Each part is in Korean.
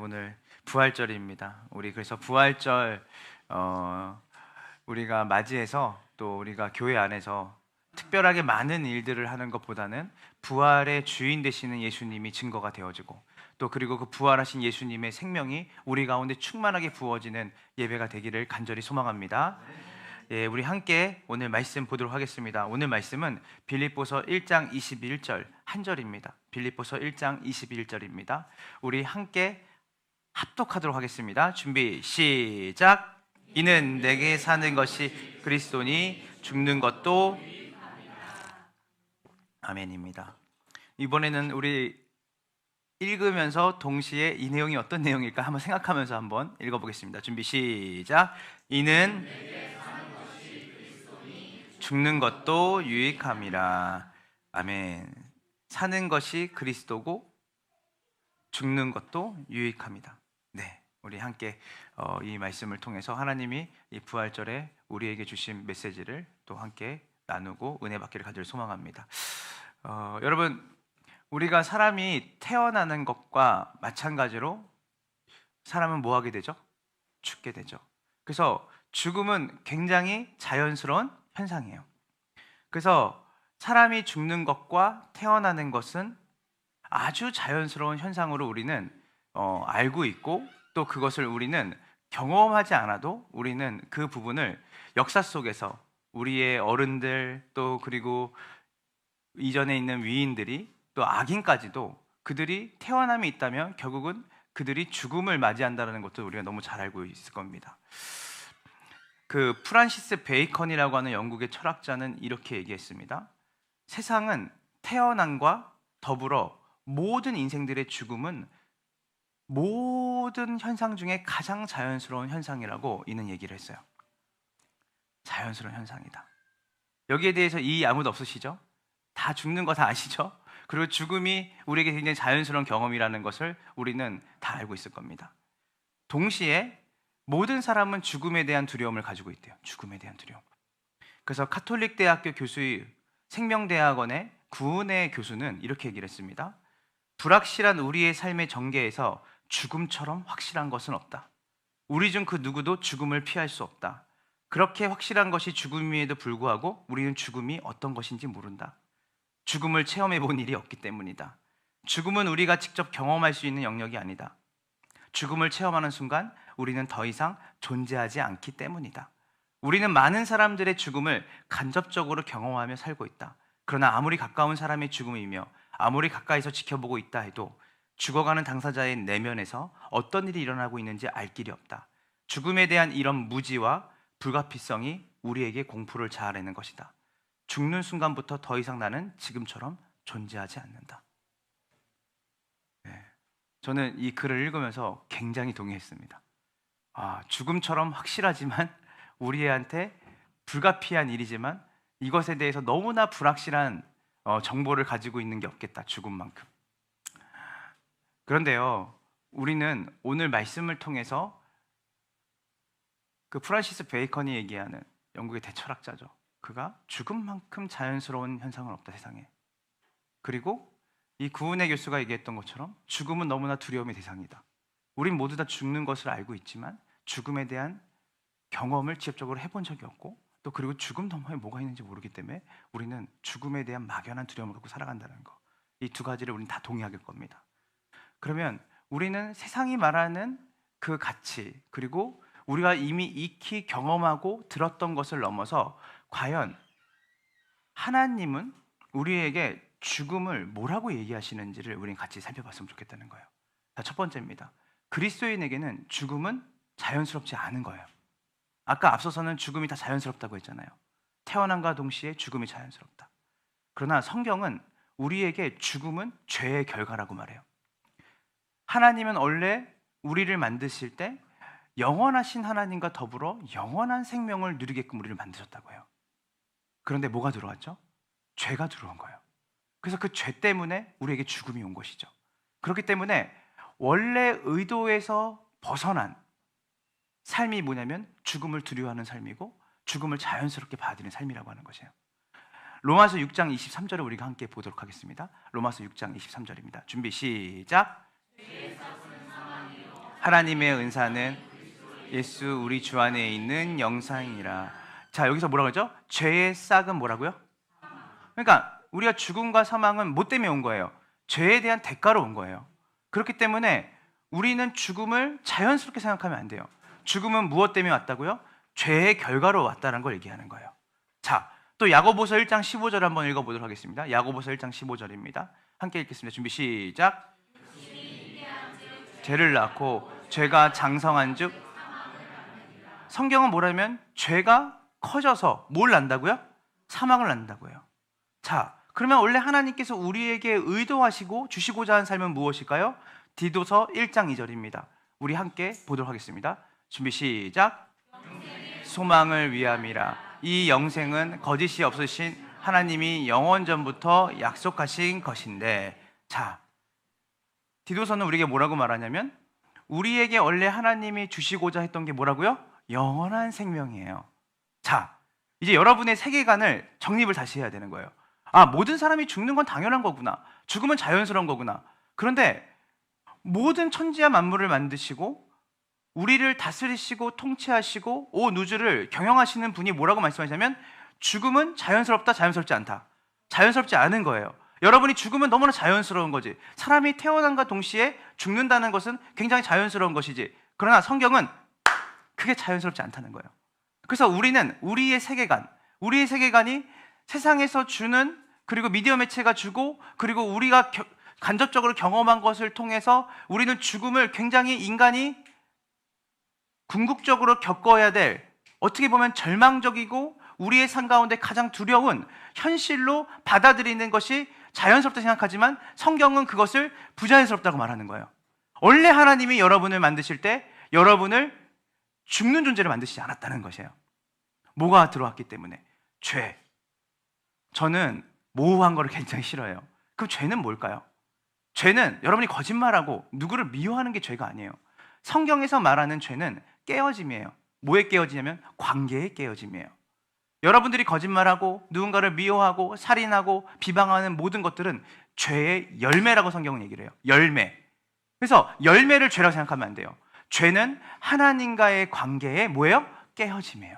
오늘 부활절입니다. 우리 그래서 부활절 우리가 맞이해서 또 우리가 교회 안에서 특별하게 많은 일들을 하는 것보다는 부활의 주인 되시는 예수님이 증거가 되어지고 또 그리고 그 부활하신 예수님의 생명이 우리 가운데 충만하게 부어지는 예배가 되기를 간절히 소망합니다. 예, 우리 함께 오늘 말씀 보도록 하겠습니다. 오늘 말씀은 빌립보서 1장 21절 한 절입니다. 빌립보서 1장 21절입니다. 우리 함께 합독하도록 하겠습니다. 준비 시작. 이는 내게 사는 것이 그리스도니 죽는 것도 아멘입니다. 이번에는 우리 읽으면서 동시에 이 내용이 어떤 내용일까 한번 생각하면서 한번 읽어보겠습니다. 준비 시작. 이는 죽는 것도 유익함이라. 아멘. 사는 것이 그리스도고 죽는 것도 유익합니다. 네, 우리 함께 이 말씀을 통해서 하나님이 이 부활절에 우리에게 주신 메시지를 또 함께 나누고 은혜 받기를 간절히 소망합니다. 여러분, 우리가 사람이 태어나는 것과 마찬가지로 사람은 뭐 하게 되죠? 죽게 되죠. 그래서 죽음은 굉장히 자연스러운 현상이에요. 그래서 사람이 죽는 것과 태어나는 것은 아주 자연스러운 현상으로 우리는 알고 있고 또 그것을 우리는 경험하지 않아도 우리는 그 부분을 역사 속에서 우리의 어른들 또 그리고 이전에 있는 위인들이 또 악인까지도 그들이 태어남이 있다면 결국은 그들이 죽음을 맞이한다는 것도 우리가 너무 잘 알고 있을 겁니다. 그 프란시스 베이컨이라고 하는 영국의 철학자는 이렇게 얘기했습니다. 세상은 태어남과 더불어 모든 인생들의 죽음은 모든 현상 중에 가장 자연스러운 현상이라고 이는 얘기를 했어요. 자연스러운 현상이다. 여기에 대해서 이의 아무도 없으시죠? 다 죽는 거 다 아시죠? 그리고 죽음이 우리에게 굉장히 자연스러운 경험이라는 것을 우리는 다 알고 있을 겁니다. 동시에 모든 사람은 죽음에 대한 두려움을 가지고 있대요. 죽음에 대한 두려움. 그래서 카톨릭 대학교 교수의 생명대학원의 구은혜 교수는 이렇게 얘기를 했습니다. 불확실한 우리의 삶의 전개에서 죽음처럼 확실한 것은 없다. 우리 중 그 누구도 죽음을 피할 수 없다. 그렇게 확실한 것이 죽음임에도 불구하고 우리는 죽음이 어떤 것인지 모른다. 죽음을 체험해 본 일이 없기 때문이다. 죽음은 우리가 직접 경험할 수 있는 영역이 아니다. 죽음을 체험하는 순간 우리는 더 이상 존재하지 않기 때문이다. 우리는 많은 사람들의 죽음을 간접적으로 경험하며 살고 있다. 그러나 아무리 가까운 사람의 죽음이며 아무리 가까이서 지켜보고 있다 해도 죽어가는 당사자의 내면에서 어떤 일이 일어나고 있는지 알 길이 없다. 죽음에 대한 이런 무지와 불가피성이 우리에게 공포를 자아내는 것이다. 죽는 순간부터 더 이상 나는 지금처럼 존재하지 않는다. 네. 저는 이 글을 읽으면서 굉장히 동의했습니다. 죽음처럼 확실하지만 우리한테 불가피한 일이지만 이것에 대해서 너무나 불확실한 정보를 가지고 있는 게 없겠다. 죽음만큼. 그런데요, 우리는 오늘 말씀을 통해서 그 프란시스 베이컨이 얘기하는 영국의 대철학자죠. 그가 죽음만큼 자연스러운 현상은 없다, 세상에. 그리고 이 구은혜 교수가 얘기했던 것처럼 죽음은 너무나 두려움의 대상이다. 우린 모두 다 죽는 것을 알고 있지만 죽음에 대한 경험을 직접적으로 해본 적이 없고 또 그리고 죽음 너머에 뭐가 있는지 모르기 때문에 우리는 죽음에 대한 막연한 두려움을 갖고 살아간다는 거. 이 두 가지를 우리는 다 동의할 겁니다. 그러면 우리는 세상이 말하는 그 가치 그리고 우리가 이미 익히 경험하고 들었던 것을 넘어서 과연 하나님은 우리에게 죽음을 뭐라고 얘기하시는지를 우리는 같이 살펴봤으면 좋겠다는 거예요. 자, 첫 번째입니다. 그리스도인에게는 죽음은 자연스럽지 않은 거예요. 아까 앞서서는 죽음이 다 자연스럽다고 했잖아요. 태어남과 동시에 죽음이 자연스럽다. 그러나 성경은 우리에게 죽음은 죄의 결과라고 말해요. 하나님은 원래 우리를 만드실 때 영원하신 하나님과 더불어 영원한 생명을 누리게끔 우리를 만드셨다고 해요. 그런데 뭐가 들어왔죠? 죄가 들어온 거예요. 그래서 그 죄 때문에 우리에게 죽음이 온 것이죠. 그렇기 때문에 원래 의도에서 벗어난 삶이 뭐냐면 죽음을 두려워하는 삶이고 죽음을 자연스럽게 받아들이는 삶이라고 하는 것이에요. 로마서 6장 23절을 우리가 함께 보도록 하겠습니다. 로마서 6장 23절입니다. 준비 시작. 하나님의 은사는 예수 우리 주 안에 있는 영상이라. 자, 여기서 뭐라고 하죠? 죄의 싹은 뭐라고요? 그러니까 우리가 죽음과 사망은 뭐 때문에 온 거예요? 죄에 대한 대가로 온 거예요. 그렇기 때문에 우리는 죽음을 자연스럽게 생각하면 안 돼요. 죽음은 무엇 때문에 왔다고요? 죄의 결과로 왔다는 걸 얘기하는 거예요. 자, 또 야고보서 1장 15절 한번 읽어보도록 하겠습니다. 야고보서 1장 15절입니다. 함께 읽겠습니다. 준비 시작. 죄를 낳고 죄가 장성한 즉, 성경은 뭐라면 죄가 커져서 뭘 낳는다고요? 사망을 낳는다고요. 자, 그러면 원래 하나님께서 우리에게 의도하시고 주시고자 하는 삶은 무엇일까요? 디도서 1장 2절입니다. 우리 함께 보도록 하겠습니다. 준비 시작. 소망을 위함이라. 이 영생은 거짓이 없으신 하나님이 영원 전부터 약속하신 것인데. 자, 디도서는 우리에게 뭐라고 말하냐면 우리에게 원래 하나님이 주시고자 했던 게 뭐라고요? 영원한 생명이에요. 자, 이제 여러분의 세계관을 정립을 다시 해야 되는 거예요. 아, 모든 사람이 죽는 건 당연한 거구나. 죽음은 자연스러운 거구나. 그런데 모든 천지와 만물을 만드시고 우리를 다스리시고 통치하시고 온 우주를 경영하시는 분이 뭐라고 말씀하시냐면 죽음은 자연스럽다, 자연스럽지 않다. 자연스럽지 않은 거예요. 여러분이 죽으면 너무나 자연스러운 거지. 사람이 태어남과 동시에 죽는다는 것은 굉장히 자연스러운 것이지. 그러나 성경은 그게 자연스럽지 않다는 거예요. 그래서 우리는 우리의 세계관이 세상에서 주는, 그리고 미디어 매체가 주고, 그리고 우리가 간접적으로 경험한 것을 통해서 우리는 죽음을 굉장히 인간이 궁극적으로 겪어야 될, 어떻게 보면 절망적이고 우리의 삶 가운데 가장 두려운 현실로 받아들이는 것이 자연스럽다 생각하지만 성경은 그것을 부자연스럽다고 말하는 거예요. 원래 하나님이 여러분을 만드실 때 여러분을 죽는 존재를 만드시지 않았다는 것이에요. 뭐가 들어왔기 때문에? 죄. 저는 모호한 거를 굉장히 싫어해요. 그럼 죄는 뭘까요? 죄는 여러분이 거짓말하고 누구를 미워하는 게 죄가 아니에요. 성경에서 말하는 죄는 깨어짐이에요. 뭐에 깨어지냐면 관계에 깨어짐이에요. 여러분들이 거짓말하고 누군가를 미워하고 살인하고 비방하는 모든 것들은 죄의 열매라고 성경은 얘기를 해요. 열매. 그래서 열매를 죄라고 생각하면 안 돼요. 죄는 하나님과의 관계에 뭐예요? 깨어짐이에요.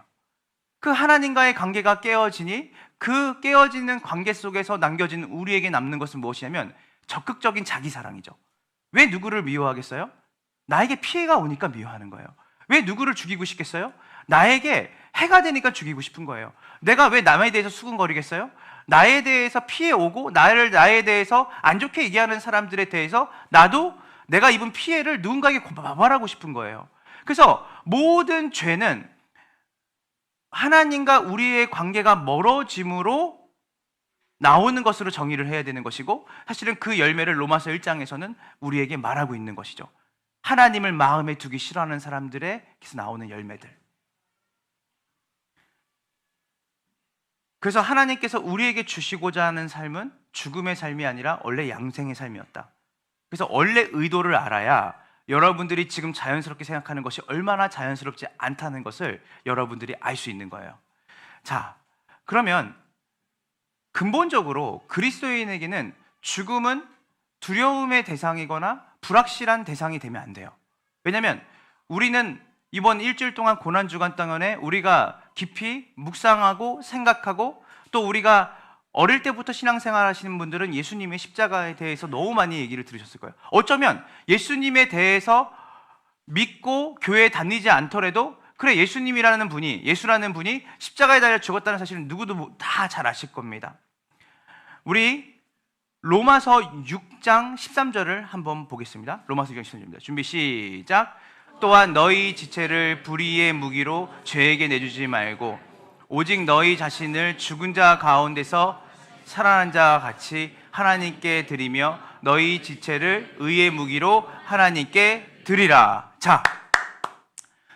그 하나님과의 관계가 깨어지니 그 깨어지는 관계 속에서 남겨진 우리에게 남는 것은 무엇이냐면 적극적인 자기사랑이죠. 왜 누구를 미워하겠어요? 나에게 피해가 오니까 미워하는 거예요. 왜 누구를 죽이고 싶겠어요? 나에게 해가 되니까 죽이고 싶은 거예요. 내가 왜 남에 대해서 수근거리겠어요? 나에 대해서 피해 오고 나에 대해서 안 좋게 얘기하는 사람들에 대해서 나도 내가 입은 피해를 누군가에게 말하고 싶은 거예요. 그래서 모든 죄는 하나님과 우리의 관계가 멀어짐으로 나오는 것으로 정의를 해야 되는 것이고, 사실은 그 열매를 로마서 1장에서는 우리에게 말하고 있는 것이죠. 하나님을 마음에 두기 싫어하는 사람들에게서 나오는 열매들. 그래서 하나님께서 우리에게 주시고자 하는 삶은 죽음의 삶이 아니라 원래 양생의 삶이었다. 그래서 원래 의도를 알아야 여러분들이 지금 자연스럽게 생각하는 것이 얼마나 자연스럽지 않다는 것을 여러분들이 알 수 있는 거예요. 자, 그러면 근본적으로 그리스도인에게는 죽음은 두려움의 대상이거나 불확실한 대상이 되면 안 돼요. 왜냐하면 우리는 이번 일주일 동안 고난주간 동안에 우리가 깊이 묵상하고 생각하고, 또 우리가 어릴 때부터 신앙생활 하시는 분들은 예수님의 십자가에 대해서 너무 많이 얘기를 들으셨을 거예요. 어쩌면 예수님에 대해서 믿고 교회에 다니지 않더라도 그래, 예수님이라는 분이, 예수라는 분이 십자가에 달려 죽었다는 사실은 누구도 다 잘 아실 겁니다. 우리 로마서 6장 13절을 한번 보겠습니다. 로마서 6장 13절입니다. 준비 시작. 또한 너희 지체를 불의의 무기로 죄에게 내주지 말고 오직 너희 자신을 죽은 자 가운데서 살아난 자와 같이 하나님께 드리며 너희 지체를 의의 무기로 하나님께 드리라. 자,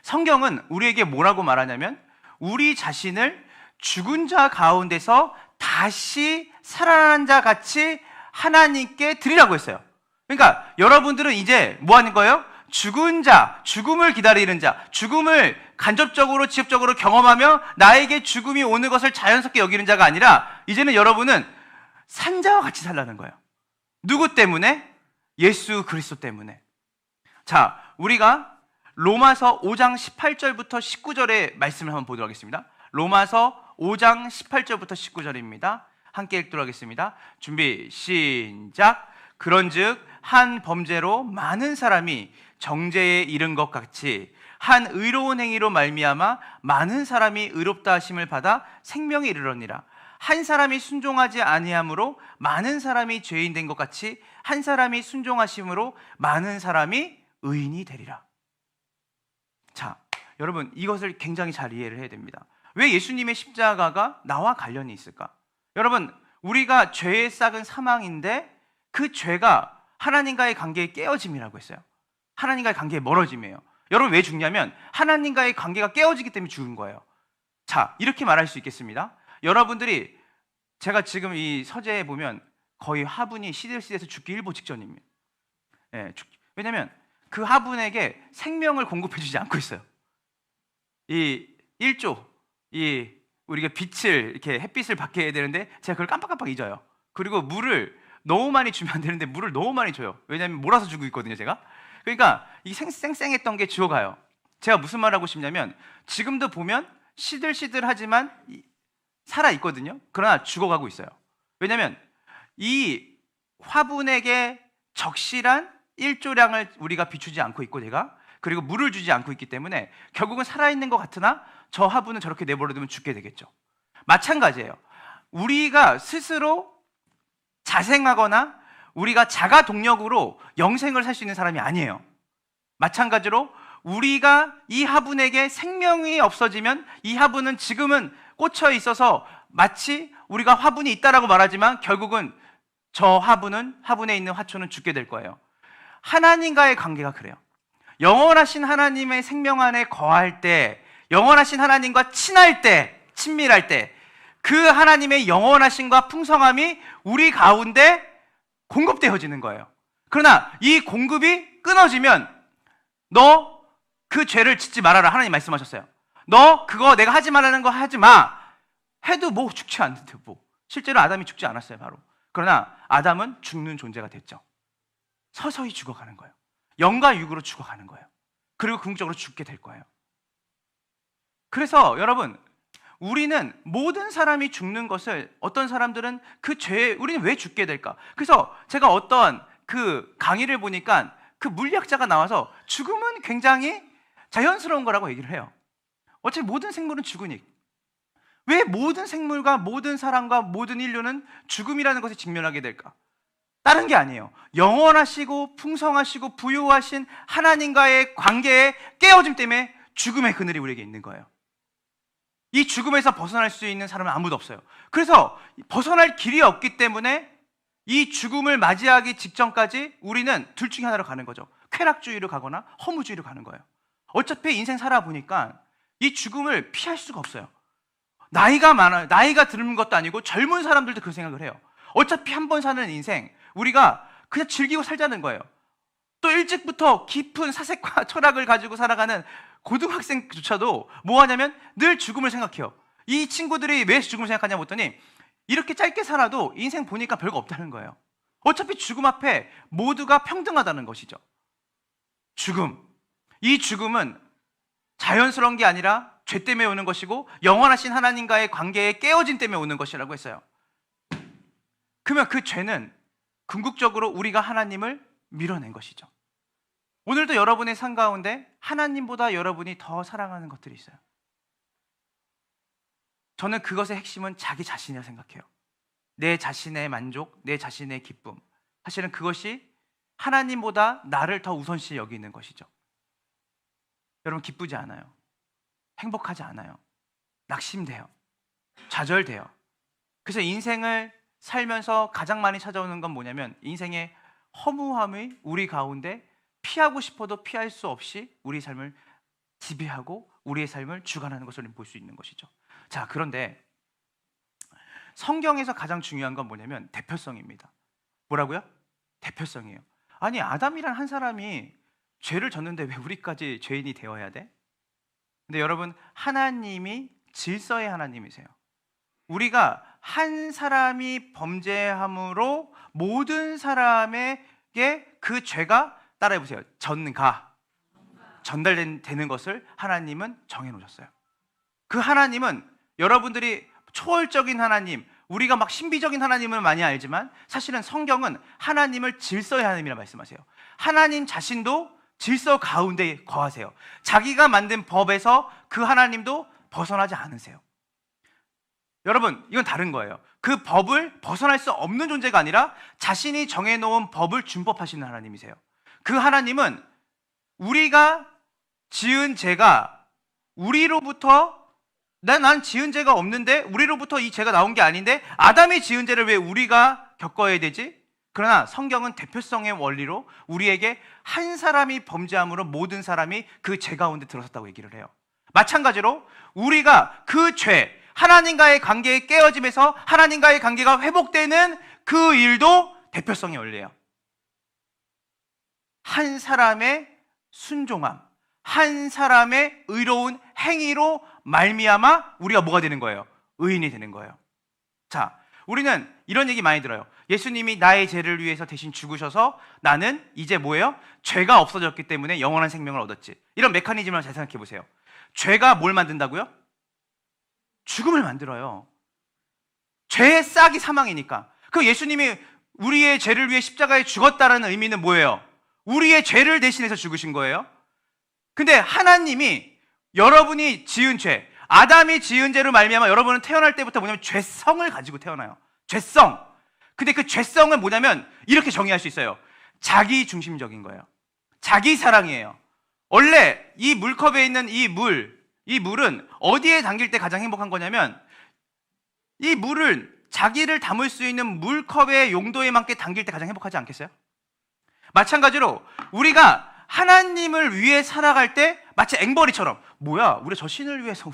성경은 우리에게 뭐라고 말하냐면 우리 자신을 죽은 자 가운데서 다시 살아난 자 같이 하나님께 드리라고 했어요. 그러니까 여러분들은 이제 뭐 하는 거예요? 죽은 자, 죽음을 기다리는 자, 죽음을 간접적으로 직접적으로 경험하며 나에게 죽음이 오는 것을 자연스럽게 여기는 자가 아니라 이제는 여러분은 산 자와 같이 살라는 거예요. 누구 때문에? 예수 그리스도 때문에. 자, 우리가 로마서 5장 18절부터 19절의 말씀을 한번 보도록 하겠습니다. 로마서 5장 18절부터 19절입니다. 함께 읽도록 하겠습니다. 준비 시작. 그런즉 한 범죄로 많은 사람이 정죄에 이른 것 같이 한 의로운 행위로 말미암아 많은 사람이 의롭다 하심을 받아 생명에 이르러니라. 한 사람이 순종하지 아니함으로 많은 사람이 죄인 된 것 같이 한 사람이 순종하심으로 많은 사람이 의인이 되리라. 자, 여러분 이것을 굉장히 잘 이해를 해야 됩니다. 왜 예수님의 십자가가 나와 관련이 있을까? 여러분, 우리가 죄의 싹은 사망인데 그 죄가 하나님과의 관계의 깨어짐이라고 했어요. 하나님과의 관계의 멀어짐이에요. 여러분 왜 죽냐면 하나님과의 관계가 깨어지기 때문에 죽은 거예요. 자, 이렇게 말할 수 있겠습니다. 여러분들이 제가 지금 이 서재에 보면 거의 화분이 시들시들해서 죽기 일보 직전입니다. 왜냐하면 그 화분에게 생명을 공급해주지 않고 있어요. 이 1조, 우리가 빛을 이렇게 햇빛을 받게 해야 되는데 제가 그걸 깜빡깜빡 잊어요. 그리고 물을 너무 많이 주면 안 되는데 물을 너무 많이 줘요. 왜냐하면 몰아서 주고 있거든요, 제가. 그러니까 이 쌩쌩했던 게 죽어가요. 제가 무슨 말 하고 싶냐면 지금도 보면 시들시들하지만 살아 있거든요. 그러나 죽어가고 있어요. 왜냐하면 이 화분에게 적실한 1조량을 우리가 비추지 않고 있고 제가 그리고 물을 주지 않고 있기 때문에 결국은 살아있는 것 같으나 저 화분은 저렇게 내버려두면 죽게 되겠죠. 마찬가지예요. 우리가 스스로 자생하거나 우리가 자가 동력으로 영생을 살 수 있는 사람이 아니에요. 마찬가지로 우리가 이 화분에게 생명이 없어지면 이 화분은 지금은 꽂혀 있어서 마치 우리가 화분이 있다라고 말하지만 결국은 저 화분에 있는 화초는 죽게 될 거예요. 하나님과의 관계가 그래요. 영원하신 하나님의 생명 안에 거할 때, 영원하신 하나님과 친할 때, 친밀할 때, 그 하나님의 영원하심과 풍성함이 우리 가운데 공급되어지는 거예요. 그러나 이 공급이 끊어지면 너 그 죄를 짓지 말아라. 하나님 말씀하셨어요. 너 그거 내가 하지 말라는 거 하지 마. 해도 뭐 죽지 않는데 뭐. 실제로 아담이 죽지 않았어요, 바로. 그러나 아담은 죽는 존재가 됐죠. 서서히 죽어가는 거예요. 영과 육으로 죽어가는 거예요. 그리고 궁극적으로 죽게 될 거예요. 그래서 여러분, 우리는 모든 사람이 죽는 것을 어떤 사람들은 그 죄에 우리는 왜 죽게 될까? 그래서 제가 어떤 그 강의를 보니까 그 물리학자가 나와서 죽음은 굉장히 자연스러운 거라고 얘기를 해요. 어차피 모든 생물은 죽으니. 왜 모든 생물과 모든 사람과 모든 인류는 죽음이라는 것에 직면하게 될까? 다른 게 아니에요. 영원하시고 풍성하시고 부유하신 하나님과의 관계에 깨어짐 때문에 죽음의 그늘이 우리에게 있는 거예요. 이 죽음에서 벗어날 수 있는 사람은 아무도 없어요. 그래서 벗어날 길이 없기 때문에 이 죽음을 맞이하기 직전까지 우리는 둘 중에 하나로 가는 거죠. 쾌락주의로 가거나 허무주의로 가는 거예요. 어차피 인생 살아보니까 이 죽음을 피할 수가 없어요. 나이가 많아요. 나이가 드는 것도 아니고 젊은 사람들도 그 생각을 해요. 어차피 한 번 사는 인생 우리가 그냥 즐기고 살자는 거예요. 또 일찍부터 깊은 사색과 철학을 가지고 살아가는 고등학생조차도 뭐 하냐면 늘 죽음을 생각해요. 이 친구들이 왜 죽음을 생각하냐고 했더니 이렇게 짧게 살아도 인생 보니까 별거 없다는 거예요. 어차피 죽음 앞에 모두가 평등하다는 것이죠. 죽음. 이 죽음은 자연스러운 게 아니라 죄 때문에 오는 것이고 영원하신 하나님과의 관계에 깨어진 때문에 오는 것이라고 했어요. 그러면 그 죄는 궁극적으로 우리가 하나님을 밀어낸 것이죠. 오늘도 여러분의 삶 가운데 하나님보다 여러분이 더 사랑하는 것들이 있어요. 저는 그것의 핵심은 자기 자신이라고 생각해요. 내 자신의 만족, 내 자신의 기쁨. 사실은 그것이 하나님보다 나를 더 우선시 여기는 것이죠. 여러분 기쁘지 않아요. 행복하지 않아요. 낙심돼요. 좌절돼요. 그래서 인생을 살면서 가장 많이 찾아오는 건 뭐냐면 인생의 허무함이 우리 가운데 피하고 싶어도 피할 수 없이 우리 삶을 지배하고 우리의 삶을 주관하는 것을 볼 수 있는 것이죠. 자, 그런데 성경에서 가장 중요한 건 뭐냐면 대표성입니다. 뭐라고요? 대표성이에요. 아니 아담이란 한 사람이 죄를 졌는데 왜 우리까지 죄인이 되어야 돼? 근데 여러분 하나님이 질서의 하나님이세요. 우리가 한 사람이 범죄함으로 모든 사람에게 그 죄가 따라해보세요. 전가. 전달되는 것을 하나님은 정해놓으셨어요. 그 하나님은 여러분들이 초월적인 하나님, 우리가 막 신비적인 하나님을 많이 알지만 사실은 성경은 하나님을 질서의 하나님이라 말씀하세요. 하나님 자신도 질서 가운데 거하세요. 자기가 만든 법에서 그 하나님도 벗어나지 않으세요. 여러분, 이건 다른 거예요. 그 법을 벗어날 수 없는 존재가 아니라 자신이 정해놓은 법을 준법하시는 하나님이세요. 그 하나님은 우리가 지은 죄가 우리로부터 난 지은 죄가 없는데 우리로부터 이 죄가 나온 게 아닌데 아담이 지은 죄를 왜 우리가 겪어야 되지? 그러나 성경은 대표성의 원리로 우리에게 한 사람이 범죄함으로 모든 사람이 그 죄 가운데 들어섰다고 얘기를 해요. 마찬가지로 우리가 그 죄, 하나님과의 관계의 깨어짐에서 하나님과의 관계가 회복되는 그 일도 대표성의 원리예요. 한 사람의 순종함, 한 사람의 의로운 행위로 말미암아 우리가 뭐가 되는 거예요? 의인이 되는 거예요. 자, 우리는 이런 얘기 많이 들어요. 예수님이 나의 죄를 위해서 대신 죽으셔서 나는 이제 뭐예요? 죄가 없어졌기 때문에 영원한 생명을 얻었지. 이런 메커니즘을 잘 생각해 보세요. 죄가 뭘 만든다고요? 죽음을 만들어요. 죄의 싹이 사망이니까. 그 예수님이 우리의 죄를 위해 십자가에 죽었다라는 의미는 뭐예요? 우리의 죄를 대신해서 죽으신 거예요. 근데 하나님이 여러분이 지은 죄, 아담이 지은 죄로 말미암아 여러분은 태어날 때부터 뭐냐면 죄성을 가지고 태어나요. 죄성. 근데 그 죄성은 뭐냐면 이렇게 정의할 수 있어요. 자기 중심적인 거예요. 자기 사랑이에요. 원래 이 물컵에 있는 이 물은 어디에 담길 때 가장 행복한 거냐면 이 물을 자기를 담을 수 있는 물컵의 용도에 맞게 담길 때 가장 행복하지 않겠어요? 마찬가지로 우리가 하나님을 위해 살아갈 때 마치 앵벌이처럼 뭐야, 우리 저 신을 위해서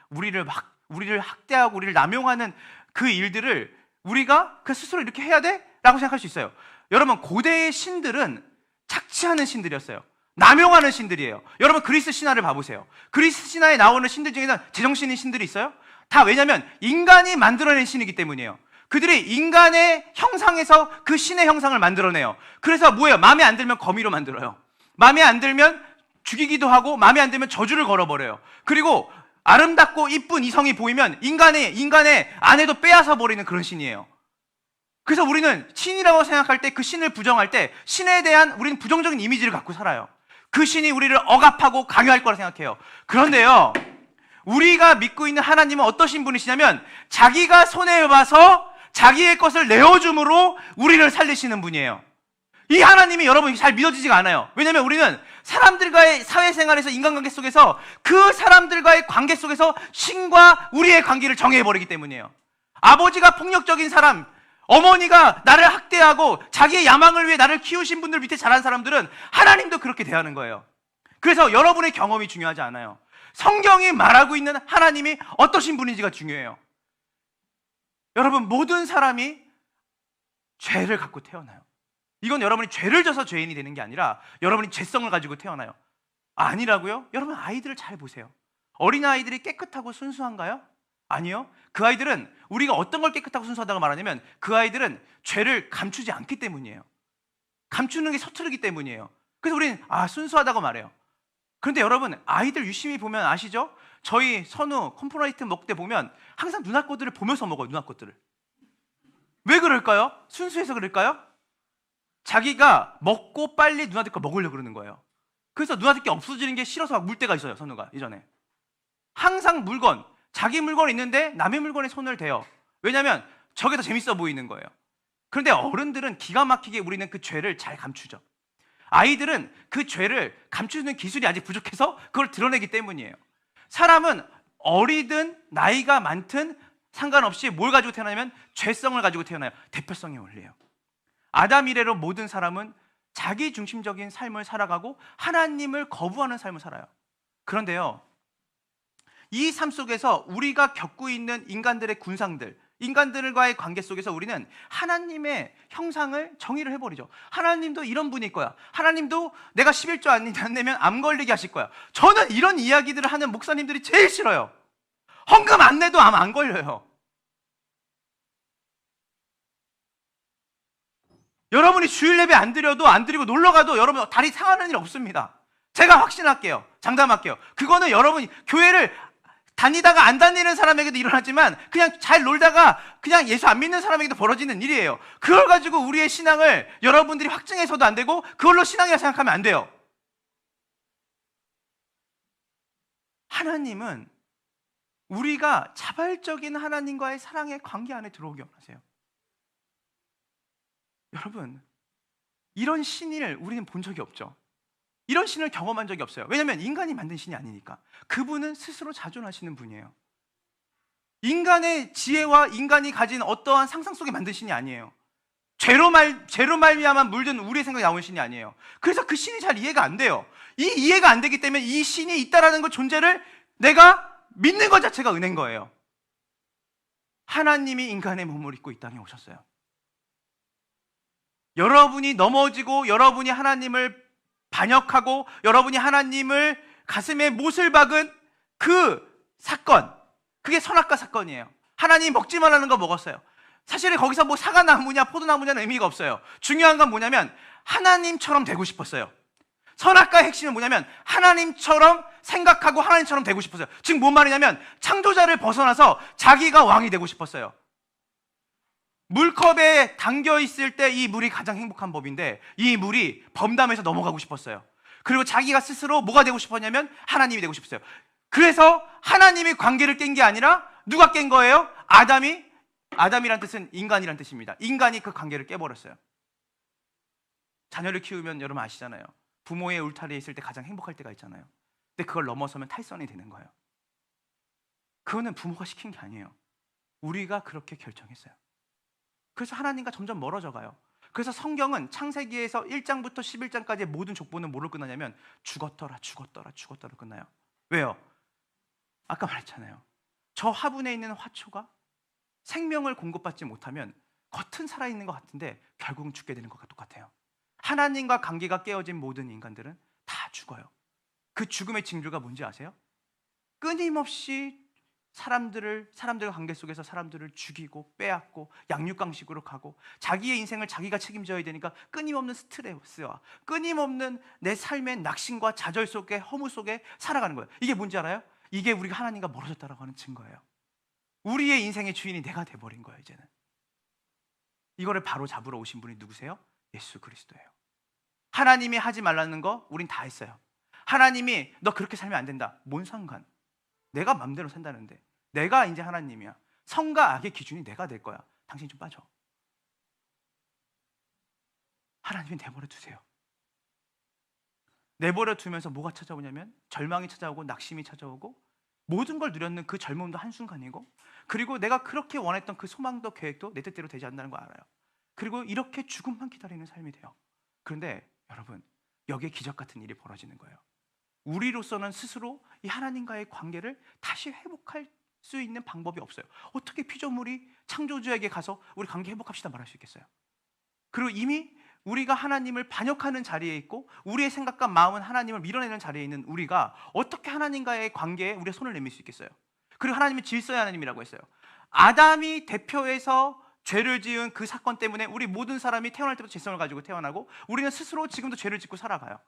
우리를 학대하고 우리를 남용하는 그 일들을 우리가 그 스스로 이렇게 해야 돼? 라고 생각할 수 있어요. 여러분, 고대의 신들은 착취하는 신들이었어요. 남용하는 신들이에요. 여러분, 그리스 신화를 봐보세요. 그리스 신화에 나오는 신들 중에는 제정신인 신들이 있어요? 다 왜냐면 인간이 만들어낸 신이기 때문이에요. 그들이 인간의 형상에서 그 신의 형상을 만들어내요. 그래서 뭐예요? 마음에 안 들면 거미로 만들어요. 마음에 안 들면 죽이기도 하고 마음에 안 들면 저주를 걸어버려요. 그리고 아름답고 이쁜 이성이 보이면 인간의 아내도 빼앗아 버리는 그런 신이에요. 그래서 우리는 신이라고 생각할 때, 그 신을 부정할 때 신에 대한 우리는 부정적인 이미지를 갖고 살아요. 그 신이 우리를 억압하고 강요할 거라 생각해요. 그런데요, 우리가 믿고 있는 하나님은 어떠신 분이시냐면 자기가 손해봐서 자기의 것을 내어줌으로 우리를 살리시는 분이에요. 이 하나님이 여러분 잘 믿어지지가 않아요. 왜냐하면 우리는 사람들과의 사회생활에서, 인간관계 속에서 그 사람들과의 관계 속에서 신과 우리의 관계를 정해버리기 때문이에요. 아버지가 폭력적인 사람, 어머니가 나를 학대하고 자기의 야망을 위해 나를 키우신 분들 밑에 자란 사람들은 하나님도 그렇게 대하는 거예요. 그래서 여러분의 경험이 중요하지 않아요. 성경이 말하고 있는 하나님이 어떠신 분인지가 중요해요. 여러분, 모든 사람이 죄를 갖고 태어나요. 이건 여러분이 죄를 져서 죄인이 되는 게 아니라 여러분이 죄성을 가지고 태어나요. 아니라고요? 여러분, 아이들을 잘 보세요. 어린아이들이 깨끗하고 순수한가요? 아니요. 그 아이들은 우리가 어떤 걸 깨끗하고 순수하다고 말하냐면 그 아이들은 죄를 감추지 않기 때문이에요. 감추는 게 서투르기 때문이에요. 그래서 우리는 순수하다고 말해요. 그런데 여러분, 아이들 유심히 보면 아시죠? 저희 선우 컴포라이트 먹을 때 보면 항상 누나 것들을 보면서 먹어요. 누나 것들을. 왜 그럴까요? 순수해서 그럴까요? 자기가 먹고 빨리 누나들 거 먹으려고 그러는 거예요. 그래서 누나들 게 없어지는 게 싫어서 막 물 때가 있어요. 선우가 예전에 항상 자기 물건 있는데 남의 물건에 손을 대요. 왜냐하면 저게 더 재밌어 보이는 거예요. 그런데 어른들은 기가 막히게 우리는 그 죄를 잘 감추죠. 아이들은 그 죄를 감추는 기술이 아직 부족해서 그걸 드러내기 때문이에요. 사람은 어리든 나이가 많든 상관없이 뭘 가지고 태어나냐면 죄성을 가지고 태어나요. 대표성의 원리예요. 아담 이래로 모든 사람은 자기 중심적인 삶을 살아가고 하나님을 거부하는 삶을 살아요. 그런데요, 이 삶 속에서 우리가 겪고 있는 인간들의 군상들, 인간들과의 관계 속에서 우리는 하나님의 형상을 정의를 해버리죠. 하나님도 이런 분일 거야. 하나님도 내가 11조 안 내면 암 걸리게 하실 거야. 저는 이런 이야기들을 하는 목사님들이 제일 싫어요. 헌금 안 내도 암 안 걸려요. 여러분이 주일 예배 안 드리고 놀러 가도 여러분 다리 상하는 일 없습니다. 제가 확신할게요. 장담할게요. 그거는 여러분이 교회를 다니다가 안 다니는 사람에게도 일어나지만 그냥 잘 놀다가 그냥 예수 안 믿는 사람에게도 벌어지는 일이에요. 그걸 가지고 우리의 신앙을 여러분들이 확증해서도 안 되고 그걸로 신앙이라 생각하면 안 돼요. 하나님은 우리가 자발적인 하나님과의 사랑의 관계 안에 들어오게 원하세요. 여러분, 이런 신을 우리는 본 적이 없죠. 이런 신을 경험한 적이 없어요. 왜냐하면 인간이 만든 신이 아니니까. 그분은 스스로 자존하시는 분이에요. 인간의 지혜와 인간이 가진 어떠한 상상 속에 만든 신이 아니에요. 죄로 말미암아 물든 우리의 생각이 나온 신이 아니에요. 그래서 그 신이 잘 이해가 안 돼요. 이 이해가 안 되기 때문에 이 신이 있다라는 것 존재를 내가 믿는 것 자체가 은혜인 거예요. 하나님이 인간의 몸을 입고 이 땅에 오셨어요. 여러분이 넘어지고 여러분이 하나님을 반역하고 여러분이 하나님을 가슴에 못을 박은 그 사건, 그게 선악과 사건이에요. 하나님 먹지 말라는 거 먹었어요. 사실 거기서 뭐 사과나무냐 포도나무냐는 의미가 없어요. 중요한 건 뭐냐면 하나님처럼 되고 싶었어요. 선악과의 핵심은 뭐냐면 하나님처럼 생각하고 하나님처럼 되고 싶었어요. 지금 뭔 말이냐면 창조자를 벗어나서 자기가 왕이 되고 싶었어요. 물컵에 담겨 있을 때 이 물이 가장 행복한 법인데 이 물이 범람해서 넘어가고 싶었어요. 그리고 자기가 스스로 뭐가 되고 싶었냐면 하나님이 되고 싶었어요. 그래서 하나님이 관계를 깬 게 아니라 누가 깬 거예요? 아담이란 뜻은 인간이란 뜻입니다. 인간이 그 관계를 깨버렸어요. 자녀를 키우면 여러분 아시잖아요. 부모의 울타리에 있을 때 가장 행복할 때가 있잖아요. 근데 그걸 넘어서면 탈선이 되는 거예요. 그거는 부모가 시킨 게 아니에요. 우리가 그렇게 결정했어요. 그래서 하나님과 점점 멀어져 가요. 그래서 성경은 창세기에서 1장부터 11장까지의 모든 족보는 뭐로 끝나냐면 죽었더라 끝나요. 왜요? 아까 말했잖아요. 저 화분에 있는 화초가 생명을 공급받지 못하면 겉은 살아있는 것 같은데 결국은 죽게 되는 것과 똑같아요. 하나님과 관계가 깨어진 모든 인간들은 다 죽어요. 그 죽음의 징조가 뭔지 아세요? 끊임없이 사람들과 관계 속에서 사람들을 죽이고 빼앗고 양육강식으로 가고 자기의 인생을 자기가 책임져야 되니까 끊임없는 스트레스와 끊임없는 내 삶의 낙심과 좌절 속에 허무 속에 살아가는 거예요. 이게 뭔지 알아요? 이게 우리가 하나님과 멀어졌다라고 하는 증거예요. 우리의 인생의 주인이 내가 돼버린 거예요. 이제는 이거를 바로 잡으러 오신 분이 누구세요? 예수 그리스도예요. 하나님이 하지 말라는 거 우린 다 했어요. 하나님이 너 그렇게 살면 안 된다. 뭔 상관? 내가 맘대로 산다는데 내가 이제 하나님이야. 선과 악의 기준이 내가 될 거야. 당신 좀 빠져. 하나님이 내버려 두세요. 내버려 두면서 뭐가 찾아오냐면 절망이 찾아오고 낙심이 찾아오고 모든 걸 누렸는 그 젊음도 한순간이고 그리고 내가 그렇게 원했던 그 소망도 계획도 내 뜻대로 되지 않는다는 거 알아요. 그리고 이렇게 죽음만 기다리는 삶이 돼요. 그런데 여러분 여기에 기적 같은 일이 벌어지는 거예요. 우리로서는 스스로 이 하나님과의 관계를 다시 회복할 수 있는 방법이 없어요. 어떻게 피조물이 창조주에게 가서 우리 관계 회복합시다 말할 수 있겠어요? 그리고 이미 우리가 하나님을 반역하는 자리에 있고 우리의 생각과 마음은 하나님을 밀어내는 자리에 있는 우리가 어떻게 하나님과의 관계에 우리의 손을 내밀 수 있겠어요? 그리고 하나님은 질서의 하나님이라고 했어요. 아담이 대표해서 죄를 지은 그 사건 때문에 우리 모든 사람이 태어날 때부터 죄성을 가지고 태어나고 우리는 스스로 지금도 죄를 짓고 살아가요.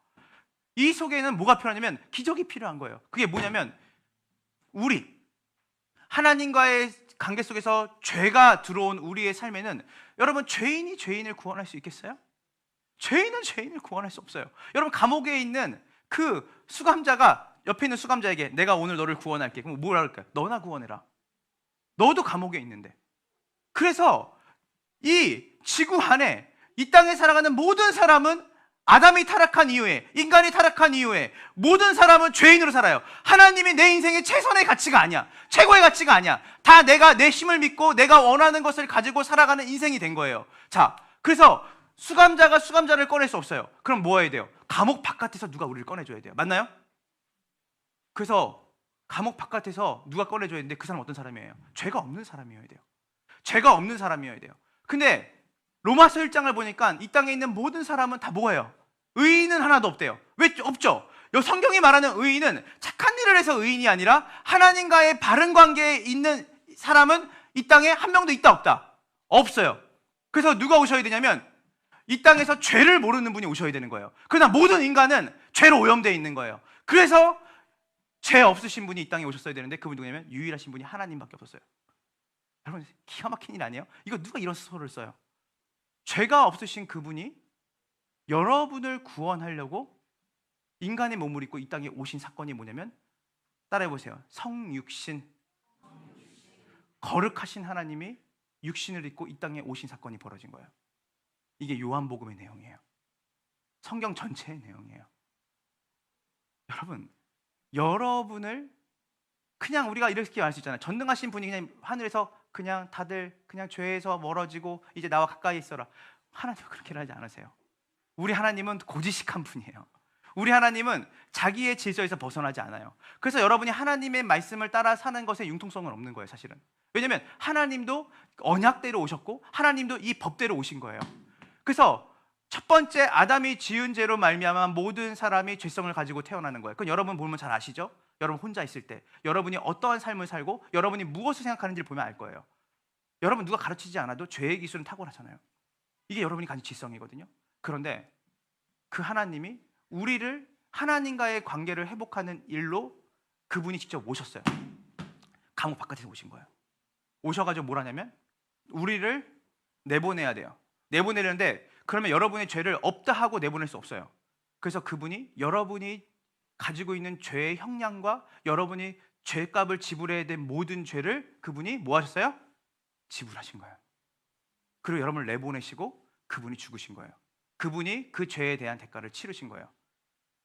이 속에는 뭐가 필요하냐면 기적이 필요한 거예요. 그게 뭐냐면 우리 하나님과의 관계 속에서 죄가 들어온 우리의 삶에는 여러분 죄인이 죄인을 구원할 수 있겠어요? 죄인은 죄인을 구원할 수 없어요. 여러분 감옥에 있는 그 수감자가 옆에 있는 수감자에게 내가 오늘 너를 구원할게. 그럼 뭐라 할까요? 너나 구원해라. 너도 감옥에 있는데. 그래서 이 지구 안에 이 땅에 살아가는 모든 사람은 아담이 타락한 이후에 인간이 타락한 이후에 모든 사람은 죄인으로 살아요. 하나님이 내 인생의 최선의 가치가 아니야. 최고의 가치가 아니야. 다 내가 내 힘을 믿고 내가 원하는 것을 가지고 살아가는 인생이 된 거예요. 자, 그래서 수감자가 수감자를 꺼낼 수 없어요. 그럼 뭐 해야 돼요? 감옥 바깥에서 누가 우리를 꺼내줘야 돼요. 맞나요? 그래서 감옥 바깥에서 누가 꺼내줘야 되는데 그 사람 어떤 사람이에요? 죄가 없는 사람이어야 돼요. 죄가 없는 사람이어야 돼요. 근데 로마서 1장을 보니까 이 땅에 있는 모든 사람은 다 뭐예요? 의인은 하나도 없대요. 왜 없죠? 성경이 말하는 의인은 착한 일을 해서 의인이 아니라 하나님과의 바른 관계에 있는 사람은 이 땅에 한 명도 있다 없다? 없어요. 그래서 누가 오셔야 되냐면 이 땅에서 죄를 모르는 분이 오셔야 되는 거예요. 그러나 모든 인간은 죄로 오염되어 있는 거예요. 그래서 죄 없으신 분이 이 땅에 오셨어야 되는데 그분이 누구냐면 유일하신 분이 하나님밖에 없었어요. 여러분 기가 막힌 일 아니에요? 이거 누가 이런 소설을 써요? 죄가 없으신 그분이 여러분을 구원하려고 인간의 몸을 입고 이 땅에 오신 사건이 뭐냐면, 따라해보세요. 성육신, 거룩하신 하나님이 육신을 입고 이 땅에 오신 사건이 벌어진 거예요. 이게 요한복음의 내용이에요. 성경 전체의 내용이에요. 여러분을 그냥 우리가 이렇게 말할 수 있잖아요. 전능하신 분이 그냥 하늘에서 그냥 다들 그냥 죄에서 멀어지고 이제 나와 가까이 있어라. 하나님은 그렇게 하지 않으세요. 우리 하나님은 고지식한 분이에요. 우리 하나님은 자기의 질서에서 벗어나지 않아요. 그래서 여러분이 하나님의 말씀을 따라 사는 것에 융통성은 없는 거예요, 사실은. 왜냐하면 하나님도 언약대로 오셨고 하나님도 이 법대로 오신 거예요. 그래서 첫 번째 아담이 지은 죄로 말미암아 모든 사람이 죄성을 가지고 태어나는 거예요. 그건 여러분 보면 잘 아시죠? 여러분 혼자 있을 때 여러분이 어떠한 삶을 살고 여러분이 무엇을 생각하는지를 보면 알 거예요. 여러분 누가 가르치지 않아도 죄의 기술은 탁월하잖아요. 이게 여러분이 가진 지성이거든요. 그런데 그 하나님이 우리를 하나님과의 관계를 회복하는 일로 그분이 직접 오셨어요. 감옥 바깥에서 오신 거예요. 오셔가지고 뭘 하냐면 우리를 내보내야 돼요. 내보내려는데 그러면 여러분의 죄를 없다 하고 내보낼 수 없어요. 그래서 그분이 여러분이 가지고 있는 죄의 형량과 여러분이 죄값을 지불해야 될 모든 죄를 그분이 뭐 하셨어요? 지불하신 거예요. 그리고 여러분을 내보내시고 그분이 죽으신 거예요. 그분이 그 죄에 대한 대가를 치르신 거예요.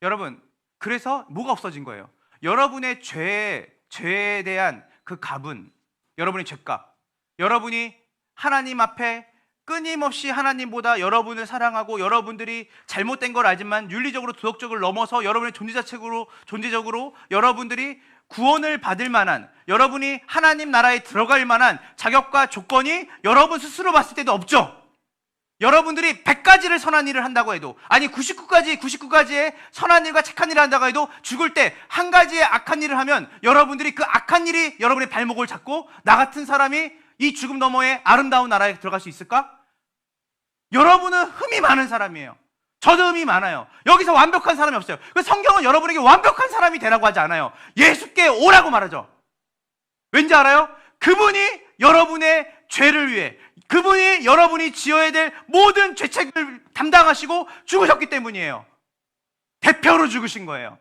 여러분, 그래서 뭐가 없어진 거예요? 여러분의 죄에 대한 그 값은, 여러분의 죄값, 여러분이 하나님 앞에 끊임없이 하나님보다 여러분을 사랑하고 여러분들이 잘못된 걸 알지만 윤리적으로 도덕적으로 넘어서 여러분의 존재적으로 여러분들이 구원을 받을 만한, 여러분이 하나님 나라에 들어갈 만한 자격과 조건이 여러분 스스로 봤을 때도 없죠. 여러분들이 100가지를 선한 일을 한다고 해도, 아니 99가지의 선한 일과 착한 일을 한다고 해도 죽을 때 한 가지의 악한 일을 하면 여러분들이 그 악한 일이 여러분의 발목을 잡고 나 같은 사람이 이 죽음 너머의 아름다운 나라에 들어갈 수 있을까? 여러분은 흠이 많은 사람이에요. 저도 흠이 많아요. 여기서 완벽한 사람이 없어요. 그래서 성경은 여러분에게 완벽한 사람이 되라고 하지 않아요. 예수께 오라고 말하죠. 왠지 알아요? 그분이 여러분의 죄를 위해, 그분이 여러분이 지어야 될 모든 죄책을 담당하시고 죽으셨기 때문이에요. 대표로 죽으신 거예요.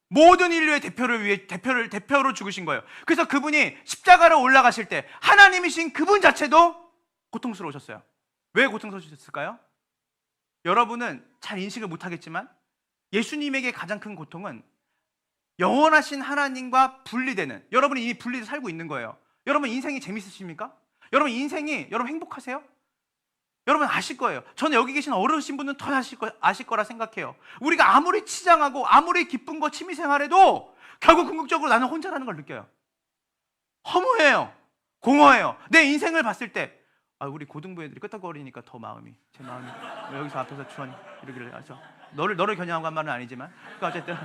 모든 인류의 대표를 위해 대표로 죽으신 거예요. 그래서 그분이 십자가로 올라가실 때 하나님이신 그분 자체도 고통스러우셨어요. 왜 고통스러우셨을까요? 여러분은 잘 인식을 못하겠지만 예수님에게 가장 큰 고통은 영원하신 하나님과 분리되는, 여러분이 이미 분리돼서 살고 있는 거예요. 여러분 인생이 재밌으십니까? 여러분 행복하세요? 여러분 아실 거예요. 저는 여기 계신 어르신분은 더 아실 거라 생각해요. 우리가 아무리 치장하고 아무리 기쁜 거 취미생활해도 결국 궁극적으로 나는 혼자라는 걸 느껴요. 허무해요. 공허해요. 내 인생을 봤을 때 우리 고등부 애들이 끄떡거리니까 더 제 마음이 여기서 앞에서 주원이 이러기를 해서 너를 겨냥하고 한 말은 아니지만, 그러니까 어쨌든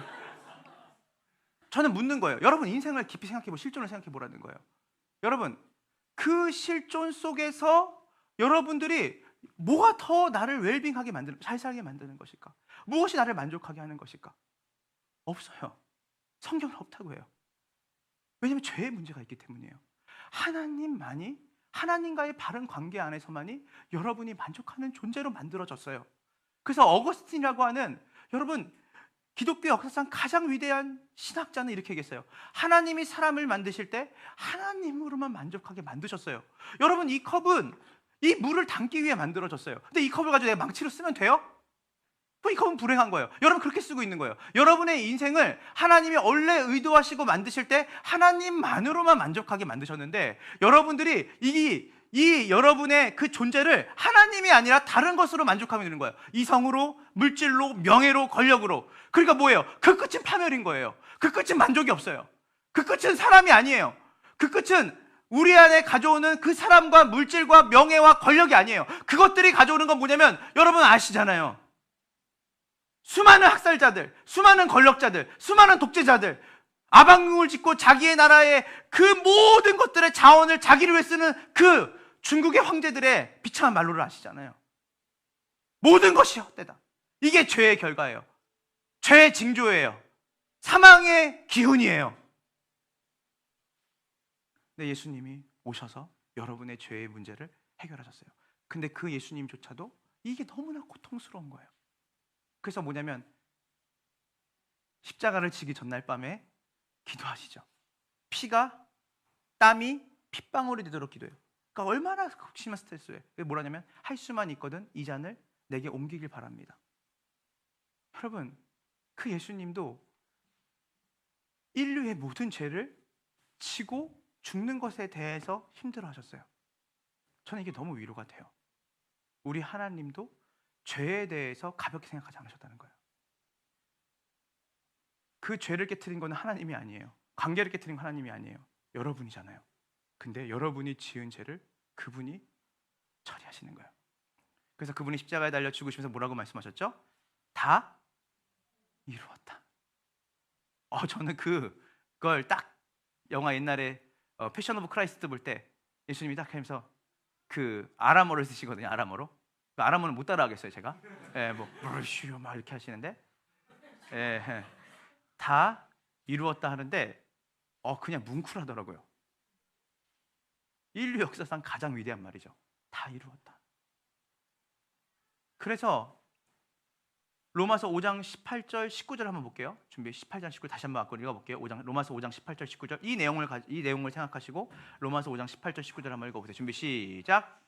저는 묻는 거예요. 여러분 인생을 깊이 생각해보고 실존을 생각해보라는 거예요. 여러분 그 실존 속에서 여러분들이 뭐가 더 나를 웰빙하게 잘 살게 만드는 것일까? 무엇이 나를 만족하게 하는 것일까? 없어요. 성경은 없다고 해요. 왜냐하면 죄의 문제가 있기 때문이에요. 하나님만이, 하나님과의 바른 관계 안에서만이 여러분이 만족하는 존재로 만들어졌어요. 그래서 어거스틴이라고 하는, 여러분 기독교 역사상 가장 위대한 신학자는 이렇게 얘기했어요. 하나님이 사람을 만드실 때 하나님으로만 만족하게 만드셨어요. 여러분 이 컵은 이 물을 담기 위해 만들어졌어요. 근데 이 컵을 가지고 내가 망치로 쓰면 돼요? 그럼 이 컵은 불행한 거예요. 여러분 그렇게 쓰고 있는 거예요. 여러분의 인생을 하나님이 원래 의도하시고 만드실 때 하나님만으로만 만족하게 만드셨는데, 여러분들이 이 여러분의 그 존재를 하나님이 아니라 다른 것으로 만족하면 되는 거예요. 이성으로, 물질로, 명예로, 권력으로. 그러니까 뭐예요? 그 끝은 파멸인 거예요. 그 끝은 만족이 없어요. 그 끝은 사람이 아니에요. 그 끝은 우리 안에 가져오는 그 사람과 물질과 명예와 권력이 아니에요. 그것들이 가져오는 건 뭐냐면, 여러분 아시잖아요. 수많은 학살자들, 수많은 권력자들, 수많은 독재자들, 아방궁을 짓고 자기의 나라의 그 모든 것들의 자원을 자기를 위해 쓰는 그 중국의 황제들의 비참한 말로를 아시잖아요. 모든 것이 헛되다. 이게 죄의 결과예요. 죄의 징조예요. 사망의 기운이에요. 근데 예수님이 오셔서 여러분의 죄의 문제를 해결하셨어요. 근데 그 예수님조차도 이게 너무나 고통스러운 거예요. 그래서 뭐냐면 십자가를 지기 전날 밤에 기도하시죠. 피가, 땀이 핏방울이 되도록 기도해요. 그러니까 얼마나 심한 스트레스예요. 뭐라냐면 할 수만 있거든 이 잔을 내게 옮기길 바랍니다. 여러분, 그 예수님도 인류의 모든 죄를 지고 죽는 것에 대해서 힘들어하셨어요. 저는 이게 너무 위로가 돼요. 우리 하나님도 죄에 대해서 가볍게 생각하지 않으셨다는 거예요. 그 죄를 깨트린 건 하나님이 아니에요. 관계를 깨트린 건 하나님이 아니에요. 여러분이잖아요. 근데 여러분이 지은 죄를 그분이 처리하시는 거예요. 그래서 그분이 십자가에 달려 죽으시면서 뭐라고 말씀하셨죠? 다 이루었다. 저는 그걸 딱 영화 옛날에 패션 오브 크라이스트 볼 때 예수님이 딱 하면서 그 아람어를 쓰시거든요. 아람어로. 그 아람어는 못 따라하겠어요, 제가. 예, 뭐 브르슈 막 이렇게 하시는데, 예, 다 이루었다 하는데, 그냥 뭉클하더라고요. 인류 역사상 가장 위대한 말이죠. 다 이루었다. 그래서 로마서 5장 18절 19절 한번 볼게요. 준비 18장 19절 다시 한번 읽어볼게요. 로마서 5장 18절 19절 이 내용을 생각하시고 로마서 5장 18절 19절 한번 읽어보세요. 준비 시작.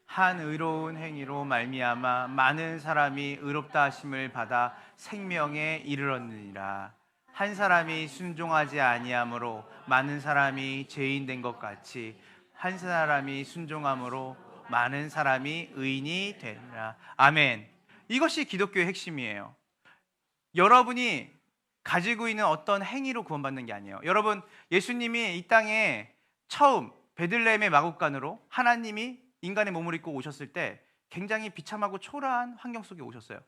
한 의로운 행위로 말미암아 많은 사람이 의롭다 하심을 받아 생명에 이르렀느니라. 한 사람이 순종하지 아니함으로 많은 사람이 죄인 된 것 같이 한 사람이 순종함으로 많은 사람이 의인이 되리라. 아멘. 이것이 기독교의 핵심이에요. 여러분이 가지고 있는 어떤 행위로 구원받는 게 아니에요. 여러분, 예수님이 이 땅에 처음 베들레헴의 마국간으로 하나님이 인간의 몸을 입고 오셨을 때 굉장히 비참하고 초라한 환경 속에 오셨어요.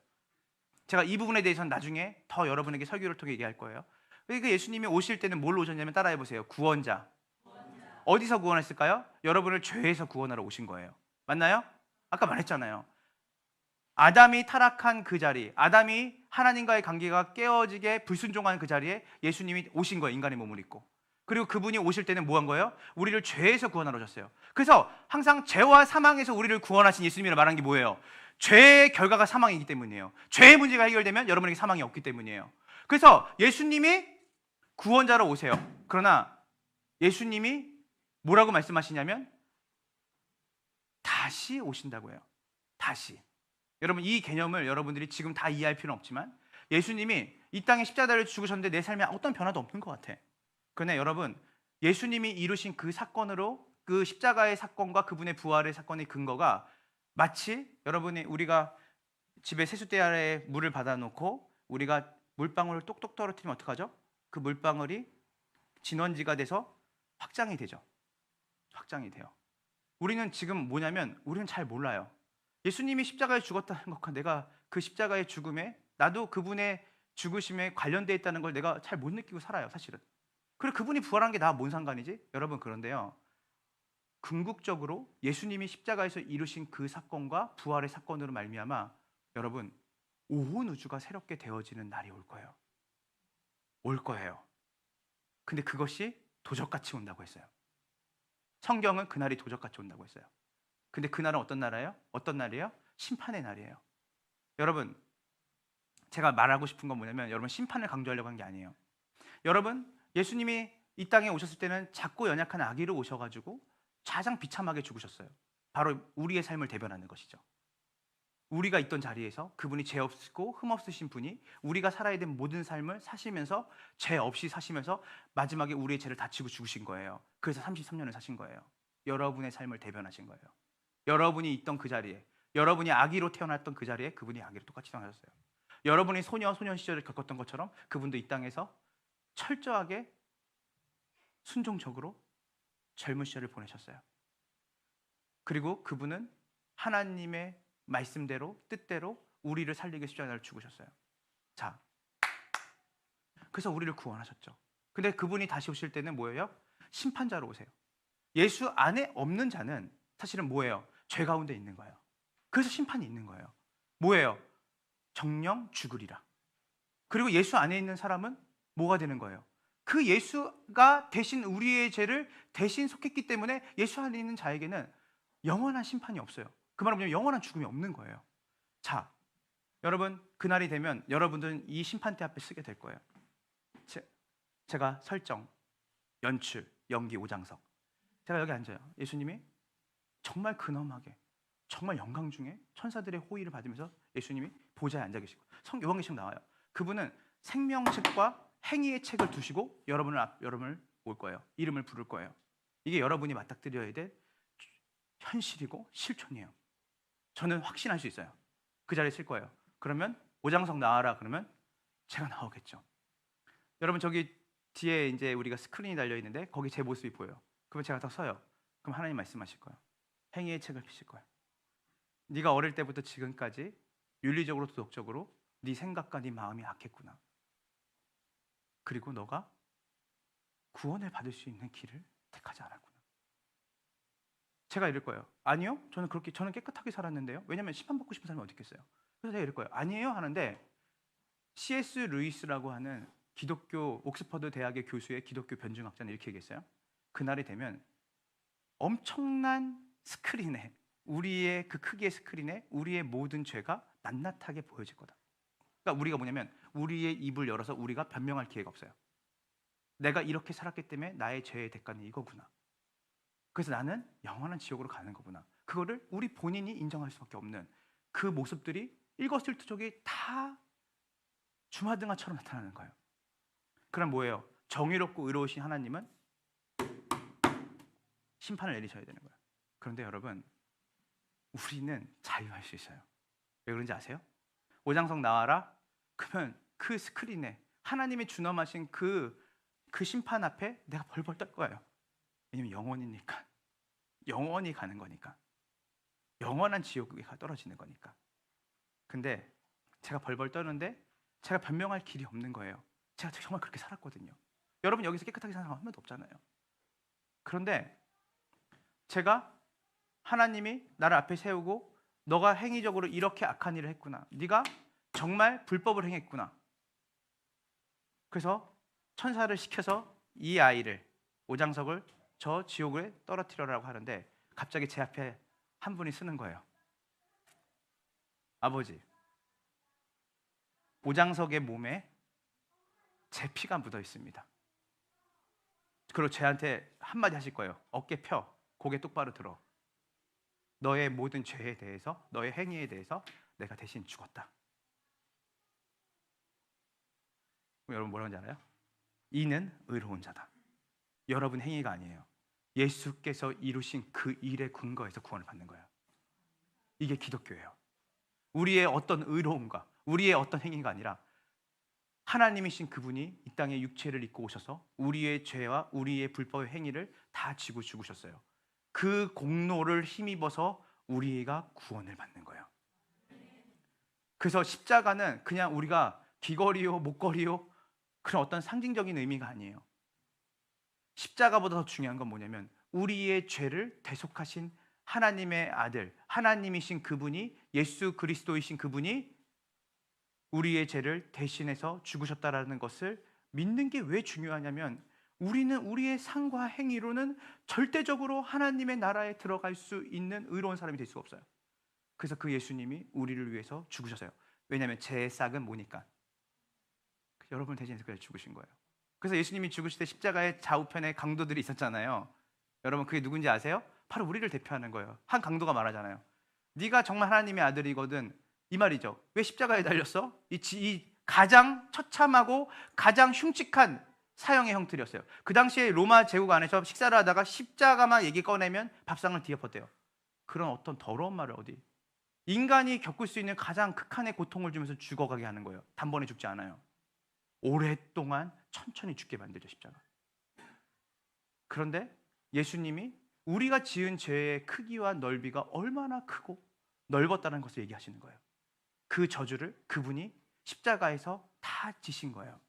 제가 이 부분에 대해서는 나중에 더 여러분에게 설교를 통해 얘기할 거예요. 그러니까 예수님이 오실 때는 뭘 오셨냐면 따라해 보세요. 구원자. 어디서 구원했을까요? 여러분을 죄에서 구원하러 오신 거예요. 맞나요? 아까 말했잖아요. 아담이 타락한 그 자리, 아담이 하나님과의 관계가 깨어지게 불순종한 그 자리에 예수님이 오신 거예요. 인간의 몸을 입고. 그리고 그분이 오실 때는 뭐 한 거예요? 우리를 죄에서 구원하러 오셨어요. 그래서 항상 죄와 사망에서 우리를 구원하신 예수님이라 말한 게 뭐예요? 죄의 결과가 사망이기 때문이에요. 죄의 문제가 해결되면 여러분에게 사망이 없기 때문이에요. 그래서 예수님이 구원자로 오세요. 그러나 예수님이 뭐라고 말씀하시냐면 다시 오신다고 해요. 다시. 여러분, 이 개념을 여러분들이 지금 다 이해할 필요는 없지만 예수님이 이 땅에 십자가를 죽으셨는데 내 삶에 어떤 변화도 없는 것 같아. 그러나 여러분, 예수님이 이루신 그 사건으로 그 십자가의 사건과 그분의 부활의 사건의 근거가 마치 여러분이 우리가 집에 세숫대 아래에 물을 받아놓고 우리가 물방울을 똑똑 떨어뜨리면 어떡하죠? 그 물방울이 진원지가 돼서 확장이 되죠. 확장이 돼요. 우리는 지금 뭐냐면 우리는 잘 몰라요. 예수님이 십자가에 죽었다는 것과 내가 그 십자가의 죽음에 나도 그분의 죽으심에 관련되어 있다는 걸 내가 잘 못 느끼고 살아요, 사실은. 그리고 그분이 부활한 게 나 뭔 상관이지? 여러분, 그런데요, 궁극적으로 예수님이 십자가에서 이루신 그 사건과 부활의 사건으로 말미암아 여러분, 온 우주가 새롭게 되어지는 날이 올 거예요. 올 거예요. 근데 그것이 도적같이 온다고 했어요. 성경은 그날이 도적같이 온다고 했어요. 근데 그날은 어떤 날이에요? 어떤 날이에요? 심판의 날이에요. 여러분, 제가 말하고 싶은 건 뭐냐면 여러분, 심판을 강조하려고 한 게 아니에요. 여러분, 예수님이 이 땅에 오셨을 때는 작고 연약한 아기로 오셔가지고 가장 비참하게 죽으셨어요. 바로 우리의 삶을 대변하는 것이죠. 우리가 있던 자리에서 그분이 죄 없고 흠 없으신 분이 우리가 살아야 될 모든 삶을 사시면서 죄 없이 사시면서 마지막에 우리의 죄를 다 지고 죽으신 거예요. 그래서 33년을 사신 거예요. 여러분의 삶을 대변하신 거예요. 여러분이 있던 그 자리에, 여러분이 아기로 태어났던 그 자리에 그분이 아기로 똑같이 태어나셨어요. 여러분이 소년 시절을 겪었던 것처럼 그분도 이 땅에서 철저하게 순종적으로 젊은 시절을 보내셨어요. 그리고 그분은 하나님의 말씀대로 뜻대로 우리를 살리기 위해 십자가를 죽으셨어요. 자, 그래서 우리를 구원하셨죠. 근데 그분이 다시 오실 때는 뭐예요? 심판자로 오세요. 예수 안에 없는 자는 사실은 뭐예요? 죄 가운데 있는 거예요. 그래서 심판이 있는 거예요. 뭐예요? 정령 죽으리라. 그리고 예수 안에 있는 사람은 뭐가 되는 거예요? 그 예수가 대신 우리의 죄를 대신 속했기 때문에 예수 안에 있는 자에게는 영원한 심판이 없어요. 그 말은 뭐냐면 영원한 죽음이 없는 거예요. 자, 여러분 그날이 되면 여러분들은 이 심판대 앞에 서게 될 거예요. 제가 설정, 연출, 연기, 오장석. 제가 여기 앉아요. 예수님이 정말 근엄하게 정말 영광 중에 천사들의 호의를 받으면서 예수님이 보좌에 앉아 계시고 요한계시록 나와요. 그분은 생명책과 행위의 책을 두시고 여러분을 올 거예요. 이름을 부를 거예요. 이게 여러분이 맞닥뜨려야 될 현실이고 실존이에요. 저는 확신할 수 있어요. 그 자리에 쓸 거예요. 그러면 오장석 나와라 그러면 제가 나오겠죠. 여러분 저기 뒤에 이제 우리가 스크린이 달려 있는데 거기 제 모습이 보여요. 그러면 제가 딱 서요. 그럼 하나님 말씀하실 거예요. 행위의 책을 펴실 거예요. 네가 어릴 때부터 지금까지 윤리적으로 도덕적으로 네 생각과 네 마음이 악했구나. 그리고 너가 구원을 받을 수 있는 길을 택하지 않았구나. 제가 이럴 거예요. 아니요, 저는 깨끗하게 살았는데요. 왜냐하면 심판받고 싶은 사람이 어디 있겠어요. 그래서 제가 이럴 거예요. 아니에요 하는데 C.S. 루이스라고 하는 기독교 옥스퍼드 대학의 교수의 기독교 변증학자는 이렇게 얘기했어요. 그날이 되면 엄청난 스크린에 우리의 그 크기의 스크린에 우리의 모든 죄가 낱낱하게 보여질 거다. 그러니까 우리가 뭐냐면 우리의 입을 열어서 우리가 변명할 기회가 없어요. 내가 이렇게 살았기 때문에 나의 죄의 대가는 이거구나. 그래서 나는 영원한 지옥으로 가는 거구나. 그거를 우리 본인이 인정할 수밖에 없는 그 모습들이 일거수일투족이 다 주마등화처럼 나타나는 거예요. 그럼 뭐예요? 정의롭고 의로우신 하나님은 심판을 내리셔야 되는 거예요. 그런데 여러분 우리는 자유할 수 있어요. 왜 그런지 아세요? 오장석 나와라? 그러면 그 스크린에 하나님이 준엄하신 그 심판 앞에 내가 벌벌 떨 거예요. 왜냐면 영원이니까. 영원히 가는 거니까. 영원한 지옥에 떨어지는 거니까. 근데 제가 벌벌 떠는데 제가 변명할 길이 없는 거예요. 제가 정말 그렇게 살았거든요. 여러분 여기서 깨끗하게 사는 사람 한 명도 없잖아요. 그런데 제가 하나님이 나를 앞에 세우고 너가 행위적으로 이렇게 악한 일을 했구나. 네가 정말 불법을 행했구나. 그래서 천사를 시켜서 이 아이를 오장석을 저 지옥에 떨어뜨려라고 하는데 갑자기 제 앞에 한 분이 쓰는 거예요. 아버지, 오장석의 몸에 제 피가 묻어 있습니다. 그리고 저한테 한마디 하실 거예요. 어깨 펴, 고개 똑바로 들어. 너의 모든 죄에 대해서, 너의 행위에 대해서 내가 대신 죽었다. 여러분 뭐라는지 알아요? 이는 의로운 자다. 여러분 행위가 아니에요. 예수께서 이루신 그 일의 근거에서 구원을 받는 거예요. 이게 기독교예요. 우리의 어떤 의로움과 우리의 어떤 행위가 아니라 하나님이신 그분이 이 땅에 육체를 입고 오셔서 우리의 죄와 우리의 불법의 행위를 다 지고 죽으셨어요. 그 공로를 힘입어서 우리가 구원을 받는 거예요. 그래서 십자가는 그냥 우리가 귀걸이요 목걸이요 그런 어떤 상징적인 의미가 아니에요. 십자가보다 더 중요한 건 뭐냐면 우리의 죄를 대속하신 하나님의 아들, 하나님이신 그분이, 예수 그리스도이신 그분이 우리의 죄를 대신해서 죽으셨다라는 것을 믿는 게 왜 중요하냐면 우리는 우리의 삶과 행위로는 절대적으로 하나님의 나라에 들어갈 수 있는 의로운 사람이 될 수가 없어요. 그래서 그 예수님이 우리를 위해서 죽으셨어요. 왜냐하면 죄의 싹은 뭐니까? 여러분을 대신해서 그래서 죽으신 거예요. 그래서 예수님이 죽으실 때 십자가의 좌우편에 강도들이 있었잖아요. 여러분 그게 누군지 아세요? 바로 우리를 대표하는 거예요. 한 강도가 말하잖아요. 네가 정말 하나님의 아들이거든. 이 말이죠. 왜 십자가에 달렸어? 이 가장 처참하고 가장 흉측한 사형의 형틀이었어요. 그 당시에 로마 제국 안에서 식사를 하다가 십자가만 얘기 꺼내면 밥상을 뒤엎었대요. 그런 어떤 더러운 말을 어디 인간이 겪을 수 있는 가장 극한의 고통을 주면서 죽어가게 하는 거예요. 단번에 죽지 않아요. 오랫동안 천천히 죽게 만들죠, 십자가. 그런데 예수님이 우리가 지은 죄의 크기와 넓이가 얼마나 크고 넓었다는 것을 얘기하시는 거예요. 그 저주를 그분이 십자가에서 다 지신 거예요.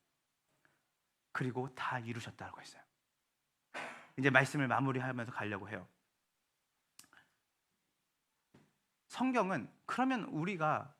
그리고 다 이루셨다고 했어요. 이제 말씀을 마무리하면서 가려고 해요. 성경은 그러면 우리가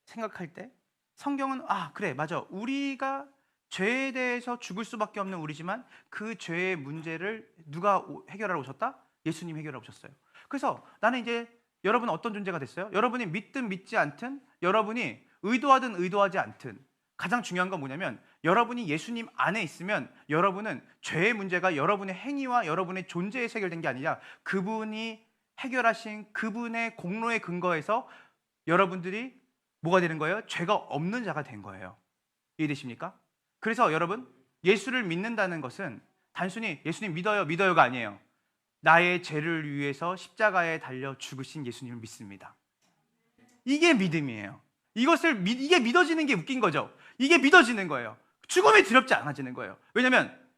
생각할 때 성경은 그래 맞아, 우리가 죄에 대해서 죽을 수밖에 없는 우리지만 그 죄의 문제를 누가 해결하러 오셨다? 예수님이 해결하러 오셨어요. 그래서 나는 이제 여러분 어떤 존재가 됐어요? 여러분이 믿든 믿지 않든, 여러분이 의도하든 의도하지 않든, 가장 중요한 건 뭐냐면 여러분이 예수님 안에 있으면 여러분은 죄의 문제가 여러분의 행위와 여러분의 존재에 해결된 게 아니라 그분이 해결하신 그분의 공로에 근거해서 여러분들이 뭐가 되는 거예요? 죄가 없는 자가 된 거예요. 이해되십니까? 그래서 여러분, 예수를 믿는다는 것은 단순히 예수님 믿어요가 아니에요. 나의 죄를 위해서 십자가에 달려 죽으신 예수님을 믿습니다. 이게 믿음이에요. 이게 믿어지는 게 웃긴 거죠. 이게 믿어지는 거예요. 죽음이 두렵지 않아지는 거예요. 왜냐하면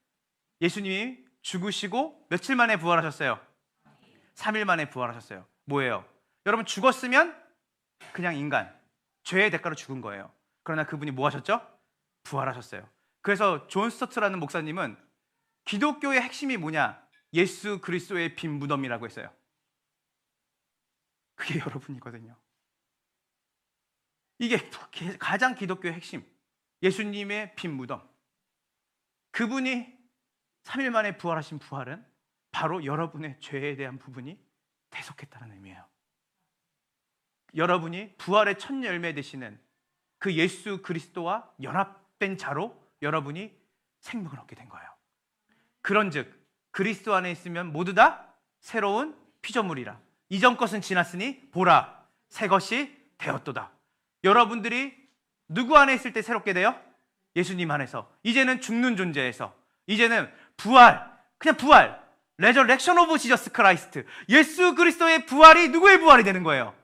예수님이 죽으시고 며칠 만에 부활하셨어요? 3일 만에 부활하셨어요. 뭐예요? 여러분, 죽었으면 그냥 인간, 죄의 대가로 죽은 거예요. 그러나 그분이 뭐 하셨죠? 부활하셨어요. 그래서 존 스토트라는 목사님은 기독교의 핵심이 뭐냐? 예수 그리스도의 빈 무덤이라고 했어요. 그게 여러분이거든요. 이게 가장 기독교의 핵심, 예수님의 빈 무덤. 그분이 3일 만에 부활하신 부활은 바로 여러분의 죄에 대한 부분이 대속했다는 의미예요. 여러분이 부활의 첫 열매 되시는 그 예수 그리스도와 연합된 자로 여러분이 생명을 얻게 된 거예요. 그런즉 그리스도 안에 있으면 모두 다 새로운 피조물이라. 이전 것은 지났으니 보라, 새 것이 되었도다. 여러분들이 누구 안에 있을 때 새롭게 돼요? 예수님 안에서. 이제는 죽는 존재에서, 이제는 부활, 그냥 부활, 레저렉션 오브 지저스 크라이스트, 예수 그리스도의 부활이 누구의 부활이 되는 거예요?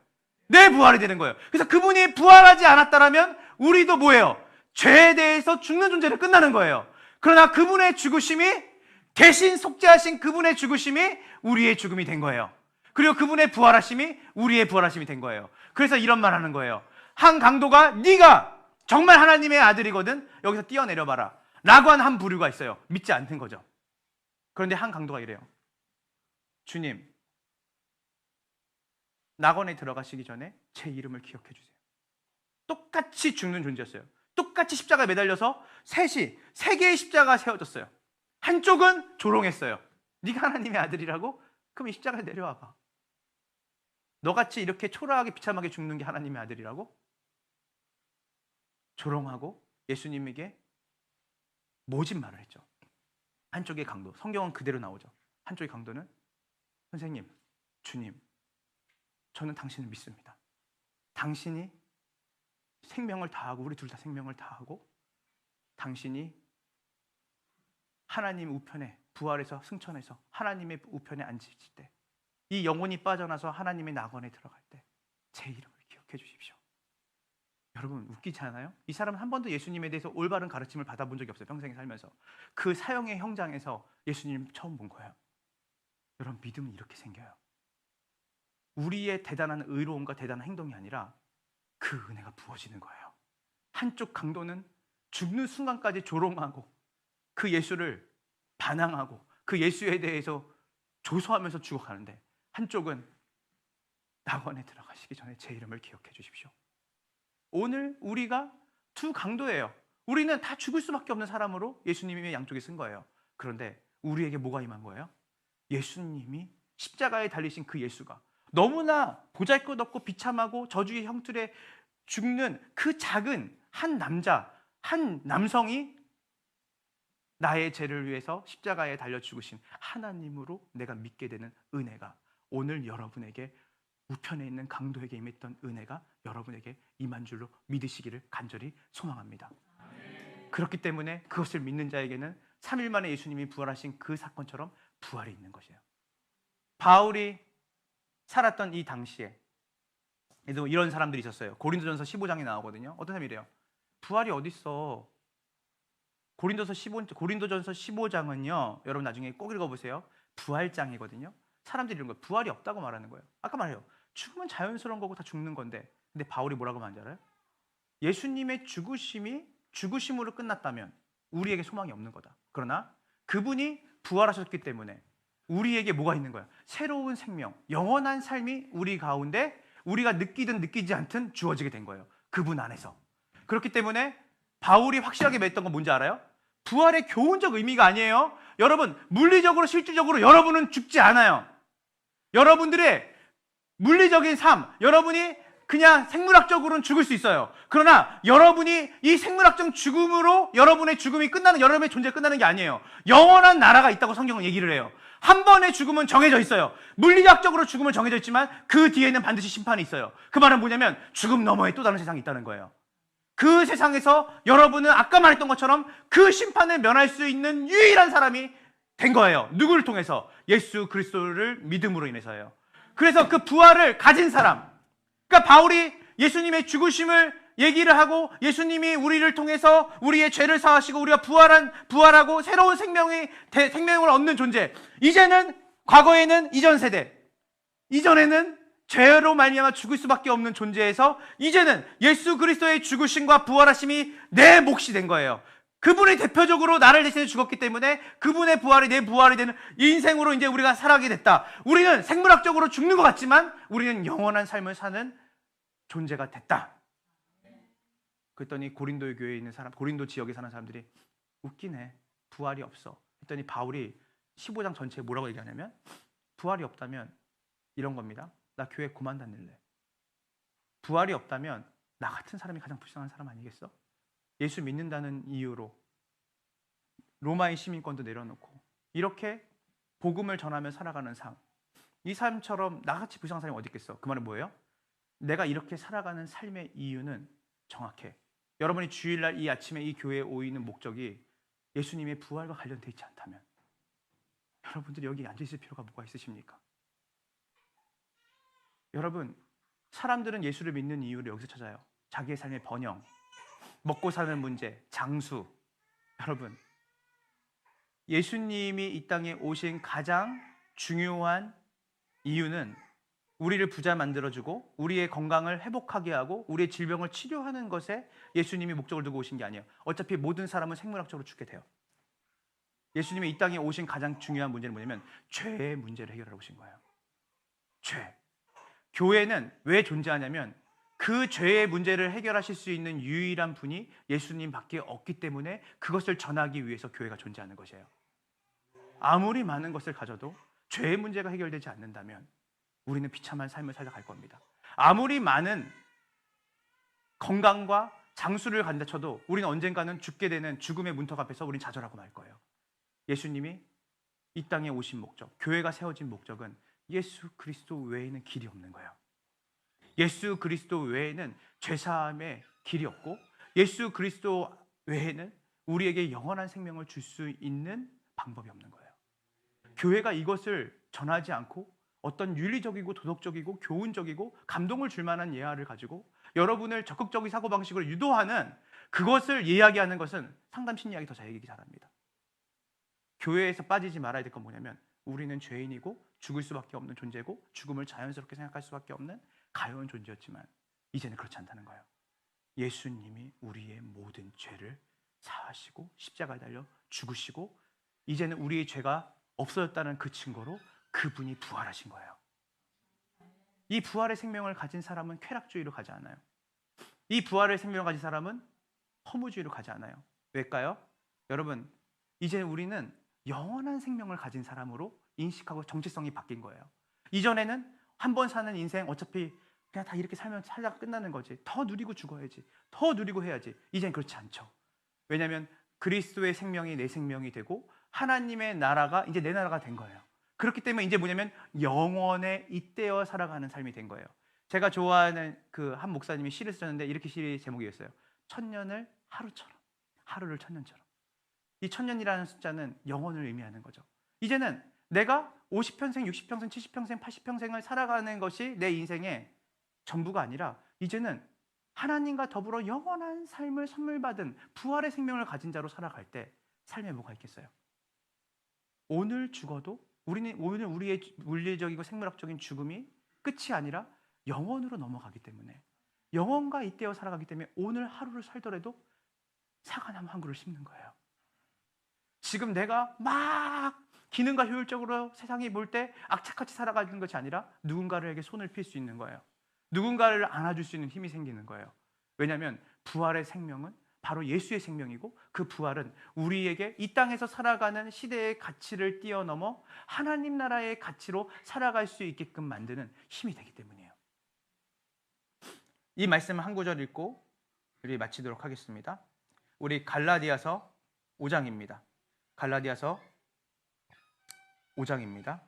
내 부활이 되는 거예요. 그래서 그분이 부활하지 않았다라면 우리도 뭐예요? 죄에 대해서 죽는 존재로 끝나는 거예요. 그러나 그분의 죽으심이, 대신 속죄하신 그분의 죽으심이 우리의 죽음이 된 거예요. 그리고 그분의 부활하심이 우리의 부활하심이 된 거예요. 그래서 이런 말 하는 거예요. 한 강도가 네가 정말 하나님의 아들이거든 여기서 뛰어내려봐라 라고 한 부류가 있어요. 믿지 않는 거죠. 그런데 한 강도가 이래요. 주님, 낙원에 들어가시기 전에 제 이름을 기억해 주세요. 똑같이 죽는 존재였어요. 똑같이 십자가에 매달려서 세 개의 십자가가 세워졌어요. 한쪽은 조롱했어요. 네가 하나님의 아들이라고? 그럼 이 십자가에 내려와봐. 너같이 이렇게 초라하게 비참하게 죽는 게 하나님의 아들이라고? 조롱하고 예수님에게 모진 말을 했죠. 한쪽의 강도, 성경은 그대로 나오죠. 한쪽의 강도는 선생님, 주님, 저는 당신을 믿습니다. 당신이 생명을 다하고 우리 둘 다 생명을 다하고 당신이 하나님 우편에 부활해서 승천해서 하나님의 우편에 앉으실 때, 이 영혼이 빠져나서 하나님의 낙원에 들어갈 때 제 이름을 기억해 주십시오. 여러분, 웃기지 않아요? 이 사람은 한 번도 예수님에 대해서 올바른 가르침을 받아본 적이 없어요. 평생에 살면서. 그 사형의 형장에서 예수님 처음 본 거예요. 여러분, 믿음은 이렇게 생겨요. 우리의 대단한 의로움과 대단한 행동이 아니라 그 은혜가 부어지는 거예요. 한쪽 강도는 죽는 순간까지 조롱하고 그 예수를 반항하고 그 예수에 대해서 조소하면서 죽어가는데, 한쪽은 낙원에 들어가시기 전에 제 이름을 기억해 주십시오. 오늘 우리가 두 강도예요. 우리는 다 죽을 수밖에 없는 사람으로 예수님이 양쪽에 쓴 거예요. 그런데 우리에게 뭐가 임한 거예요? 예수님이 십자가에 달리신 그 예수가 너무나 보잘것없고 비참하고 저주의 형틀에 죽는 그 작은 한 남자, 한 남성이 나의 죄를 위해서 십자가에 달려 죽으신 하나님으로 내가 믿게 되는 은혜가 오늘 여러분에게, 우편에 있는 강도에게 임했던 은혜가 여러분에게 임한 줄로 믿으시기를 간절히 소망합니다. 그렇기 때문에 그것을 믿는 자에게는 3일 만에 예수님이 부활하신 그 사건처럼 부활이 있는 것이에요. 바울이 살았던 이 당시에 이런 사람들이 있었어요. 고린도전서 15장에 나오거든요. 어떤 사람이 이래요. 부활이 어딨어? 고린도전서 15장은요, 여러분 나중에 꼭 읽어보세요. 부활장이거든요. 사람들이 이런 거예요. 부활이 없다고 말하는 거예요. 아까 말해요. 죽으면 자연스러운 거고 다 죽는 건데, 근데 바울이 뭐라고 하는지 알아요? 예수님의 죽으심이 죽으심으로 끝났다면 우리에게 소망이 없는 거다. 그러나 그분이 부활하셨기 때문에 우리에게 뭐가 있는 거야? 새로운 생명, 영원한 삶이 우리 가운데 우리가 느끼든 느끼지 않든 주어지게 된 거예요. 그분 안에서. 그렇기 때문에 바울이 확실하게 맺던 건 뭔지 알아요? 부활의 교훈적 의미가 아니에요. 여러분, 물리적으로 실질적으로 여러분은 죽지 않아요. 여러분들의 물리적인 삶, 여러분이 그냥 생물학적으로는 죽을 수 있어요. 그러나 여러분이 이 생물학적 죽음으로 여러분의 죽음이 끝나는, 여러분의 존재가 끝나는 게 아니에요. 영원한 나라가 있다고 성경은 얘기를 해요. 한 번의 죽음은 정해져 있어요. 물리학적으로 죽음은 정해져 있지만 그 뒤에는 반드시 심판이 있어요. 그 말은 뭐냐면 죽음 너머에 또 다른 세상이 있다는 거예요. 그 세상에서 여러분은 아까 말했던 것처럼 그 심판을 면할 수 있는 유일한 사람이 된 거예요. 누구를 통해서? 예수 그리스도를 믿음으로 인해서예요. 그래서 그 부활을 가진 사람, 그러니까 바울이 예수님의 죽으심을 얘기를 하고 예수님이 우리를 통해서 우리의 죄를 사하시고 우리가 부활하고 새로운 생명을 얻는 존재. 이제는 과거에는 이전 세대, 이전에는 죄로 말미암아 죽을 수밖에 없는 존재에서 이제는 예수 그리스도의 죽으심과 부활하심이 내 몫이 된 거예요. 그분이 대표적으로 나를 대신해 죽었기 때문에 그분의 부활이 내 부활이 되는 인생으로 이제 우리가 살아가게 됐다. 우리는 생물학적으로 죽는 것 같지만 우리는 영원한 삶을 사는 존재가 됐다. 그랬더니 고린도 교회에 있는 사람, 고린도 지역에 사는 사람들이 웃기네. 부활이 없어. 했더니 바울이 15장 전체에 뭐라고 얘기하냐면 부활이 없다면 이런 겁니다. 나 교회 그만 다닐래. 부활이 없다면 나 같은 사람이 가장 불쌍한 사람 아니겠어? 예수 믿는다는 이유로 로마의 시민권도 내려놓고 이렇게 복음을 전하며 살아가는 삶, 이 삶처럼 나같이 불쌍한 사람이 어디 있겠어? 그 말은 뭐예요? 내가 이렇게 살아가는 삶의 이유는 정확해. 여러분이 주일날 이 아침에 이 교회에 오이는 목적이 예수님의 부활과 관련되어 있지 않다면 여러분들이 여기 앉아있을 필요가 뭐가 있으십니까? 여러분, 사람들은 예수를 믿는 이유를 여기서 찾아요. 자기의 삶의 번영, 먹고 사는 문제, 장수. 여러분, 예수님이 이 땅에 오신 가장 중요한 이유는 우리를 부자 만들어주고 우리의 건강을 회복하게 하고 우리의 질병을 치료하는 것에 예수님이 목적을 두고 오신 게 아니에요. 어차피 모든 사람은 생물학적으로 죽게 돼요. 예수님이 이 땅에 오신 가장 중요한 문제는 뭐냐면 죄의 문제를 해결하러 오신 거예요. 죄. 교회는 왜 존재하냐면 그 죄의 문제를 해결하실 수 있는 유일한 분이 예수님밖에 없기 때문에 그것을 전하기 위해서 교회가 존재하는 것이에요. 아무리 많은 것을 가져도 죄의 문제가 해결되지 않는다면 우리는 비참한 삶을 살아갈 겁니다. 아무리 많은 건강과 장수를 간다 쳐도 우리는 언젠가는 죽게 되는 죽음의 문턱 앞에서 우리는 좌절하고 말 거예요. 예수님이 이 땅에 오신 목적, 교회가 세워진 목적은 예수 그리스도 외에는 길이 없는 거예요. 예수 그리스도 외에는 죄사함의 길이 없고 예수 그리스도 외에는 우리에게 영원한 생명을 줄 수 있는 방법이 없는 거예요. 교회가 이것을 전하지 않고 어떤 윤리적이고 도덕적이고 교훈적이고 감동을 줄 만한 예화를 가지고 여러분을 적극적인 사고방식으로 유도하는 그것을 이야기하는 것은 상담 심리학이 더 잘 얘기 잘합니다. 교회에서 빠지지 말아야 될 건 뭐냐면 우리는 죄인이고 죽을 수밖에 없는 존재고 죽음을 자연스럽게 생각할 수밖에 없는 가여운 존재였지만 이제는 그렇지 않다는 거예요. 예수님이 우리의 모든 죄를 사하시고 십자가에 달려 죽으시고 이제는 우리의 죄가 없어졌다는 그 증거로 그분이 부활하신 거예요. 이 부활의 생명을 가진 사람은 쾌락주의로 가지 않아요. 이 부활의 생명을 가진 사람은 허무주의로 가지 않아요. 왜일까요? 여러분, 이제 우리는 영원한 생명을 가진 사람으로 인식하고 정체성이 바뀐 거예요. 이전에는 한 번 사는 인생 어차피 그냥 다 이렇게 살면 살다가 끝나는 거지. 더 누리고 죽어야지. 더 누리고 해야지. 이젠 그렇지 않죠. 왜냐하면 그리스도의 생명이 내 생명이 되고 하나님의 나라가 이제 내 나라가 된 거예요. 그렇기 때문에 이제 뭐냐면 영원에 잇대어 살아가는 삶이 된 거예요. 제가 좋아하는 그 한 목사님이 시를 쓰셨는데 이렇게 시의 제목이었어요. 천년을 하루처럼, 하루를 천년처럼. 이 천년이라는 숫자는 영혼을 의미하는 거죠. 이제는 내가 50평생, 60평생, 70평생, 80평생을 살아가는 것이 내 인생의 전부가 아니라 이제는 하나님과 더불어 영원한 삶을 선물 받은 부활의 생명을 가진 자로 살아갈 때 삶에 뭐가 있겠어요? 오늘 죽어도 오늘 우리의 물리적이고 생물학적인 죽음이 끝이 아니라 영원으로 넘어가기 때문에 영원과 잇대어 살아가기 때문에 오늘 하루를 살더라도 사과나무 한 그루를 심는 거예요. 지금 내가 막 기능과 효율적으로 세상이 볼 때 악착같이 살아가는 것이 아니라 누군가에게 손을 필 수 있는 거예요. 누군가를 안아줄 수 있는 힘이 생기는 거예요. 왜냐하면 부활의 생명은 바로 예수의 생명이고, 그 부활은 우리에게 이 땅에서 살아가는 시대의 가치를 뛰어넘어 하나님 나라의 가치로 살아갈 수 있게끔 만드는 힘이 되기 때문이에요. 이 말씀을 한 구절 읽고 우리 마치도록 하겠습니다. 우리 갈라디아서 5장입니다. 갈라디아서 5장입니다.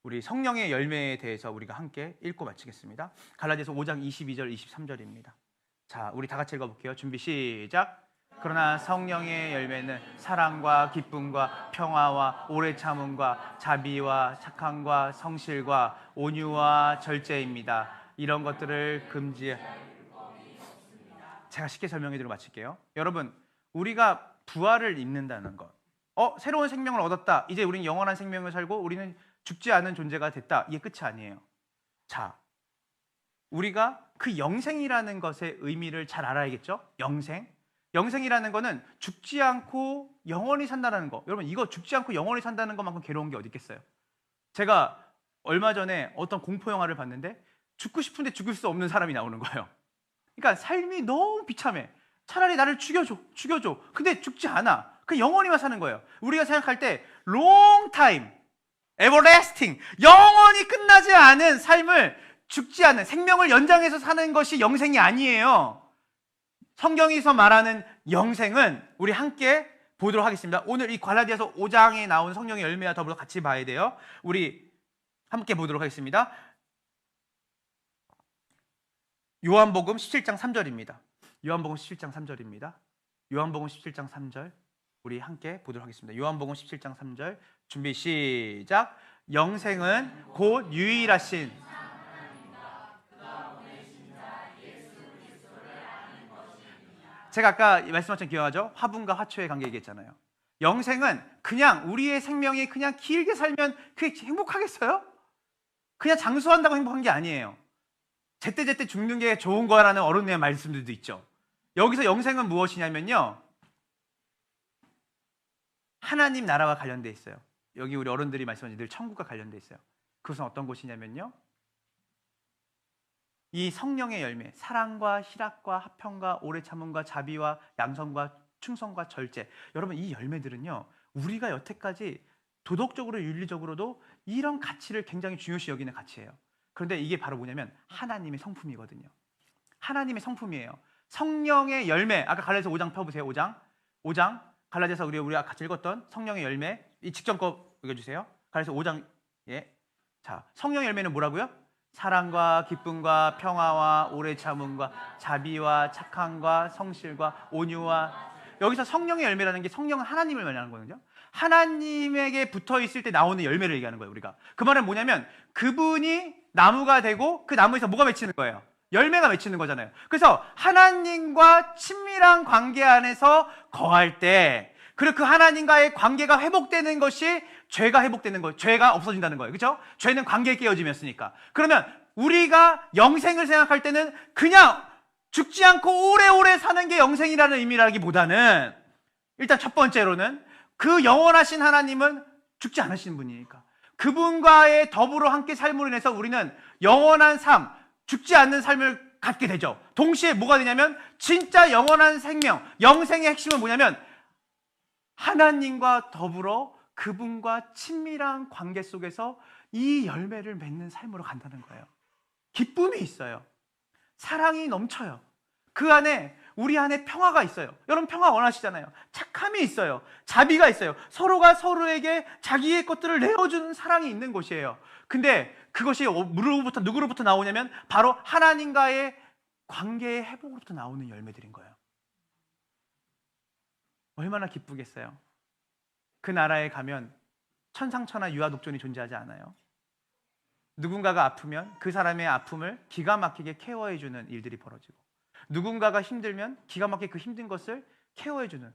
우리 성령의 열매에 대해서 우리가 함께 읽고 마치겠습니다. 갈라디아서 5장 22절 23절입니다. 자, 우리 다 같이 읽어볼게요. 준비 시작. 그러나 성령의 열매는 사랑과 기쁨과 평화와 오래 참음과 자비와 착함과 성실과 온유와 절제입니다. 이런 것들을 제가 쉽게 설명해드리고 마칠게요. 여러분, 우리가 부활을 입는다는 것, 새로운 생명을 얻었다, 이제 우리는 영원한 생명을 살고 우리는 죽지 않은 존재가 됐다, 이게 끝이 아니에요. 자, 우리가 그 영생이라는 것의 의미를 잘 알아야겠죠? 영생이라는 거는 죽지 않고 영원히 산다는 거. 여러분, 이거 죽지 않고 영원히 산다는 것만큼 괴로운 게 어디 있겠어요? 제가 얼마 전에 어떤 공포 영화를 봤는데 죽고 싶은데 죽을 수 없는 사람이 나오는 거예요. 그러니까 삶이 너무 비참해. 차라리 나를 죽여줘. 근데 죽지 않아. 그 영원히만 사는 거예요. 우리가 생각할 때 long time, everlasting, 영원히 끝나지 않은 삶을, 죽지 않는 생명을 연장해서 사는 것이 영생이 아니에요. 성경에서 말하는 영생은 우리 함께 보도록 하겠습니다. 오늘 이 갈라디아서 5장에 나온 성령의 열매와 더불어 같이 봐야 돼요. 우리 함께 보도록 하겠습니다. 요한복음 17장 3절입니다. 요한복음 17장 3절입니다. 요한복음 17장 3절 우리 함께 보도록 하겠습니다. 요한복음 17장 3절 준비 시작. 영생은 곧 유일하신 제가 아까 말씀하신 기억하죠? 화분과 화초의 관계 얘기했잖아요. 영생은 그냥 우리의 생명이 그냥 길게 살면 그게 행복하겠어요? 그냥 장수한다고 행복한 게 아니에요. 제때제때 죽는 게 좋은 거라는 어른의 말씀들도 있죠. 여기서 영생은 무엇이냐면요, 하나님 나라와 관련돼 있어요. 여기 우리 어른들이 말씀하신 늘 천국과 관련돼 있어요. 그것은 어떤 곳이냐면요, 이 성령의 열매, 사랑과 희락과 화평과 오래 참음과 자비와 양선과 충성과 절제. 여러분, 이 열매들은요, 우리가 여태까지 도덕적으로 윤리적으로도 이런 가치를 굉장히 중요시 여기는 가치예요. 그런데 이게 바로 뭐냐면 하나님의 성품이거든요. 하나님의 성품이에요. 성령의 열매, 아까 갈라디아서 5장 펴보세요. 5장 갈라디아서 우리가 같이 읽었던 성령의 열매, 이 직전 거 읽어주세요. 갈라디아서 5장. 예. 자, 성령의 열매는 뭐라고요? 사랑과 기쁨과 평화와 오래 참음과 자비와 착함과 성실과 온유와. 여기서 성령의 열매라는 게 성령은 하나님을 말하는 거거든요. 하나님에게 붙어 있을 때 나오는 열매를 얘기하는 거예요. 우리가 그 말은 뭐냐면 그분이 나무가 되고 그 나무에서 뭐가 맺히는 거예요? 열매가 맺히는 거잖아요. 그래서 하나님과 친밀한 관계 안에서 거할 때, 그리고 그 하나님과의 관계가 회복되는 것이 죄가 회복되는 거예요. 죄가 없어진다는 거예요. 그렇죠? 죄는 관계의 깨어짐이었으니까. 그러면 우리가 영생을 생각할 때는 그냥 죽지 않고 오래오래 사는 게 영생이라는 의미라기보다는, 일단 첫 번째로는 그 영원하신 하나님은 죽지 않으신 분이니까 그분과의 더불어 함께 삶으로 인해서 우리는 영원한 삶, 죽지 않는 삶을 갖게 되죠. 동시에 뭐가 되냐면 진짜 영원한 생명, 영생의 핵심은 뭐냐면 하나님과 더불어 그분과 친밀한 관계 속에서 이 열매를 맺는 삶으로 간다는 거예요. 기쁨이 있어요. 사랑이 넘쳐요. 그 안에, 우리 안에 평화가 있어요. 여러분, 평화 원하시잖아요. 착함이 있어요. 자비가 있어요. 서로가 서로에게 자기의 것들을 내어주는 사랑이 있는 곳이에요. 근데 그것이 누구로부터 나오냐면 바로 하나님과의 관계의 회복으로부터 나오는 열매들인 거예요. 얼마나 기쁘겠어요. 그 나라에 가면 천상천하 유아독존이 존재하지 않아요. 누군가가 아프면 그 사람의 아픔을 기가 막히게 케어해주는 일들이 벌어지고, 누군가가 힘들면 기가 막히게 그 힘든 것을 케어해주는.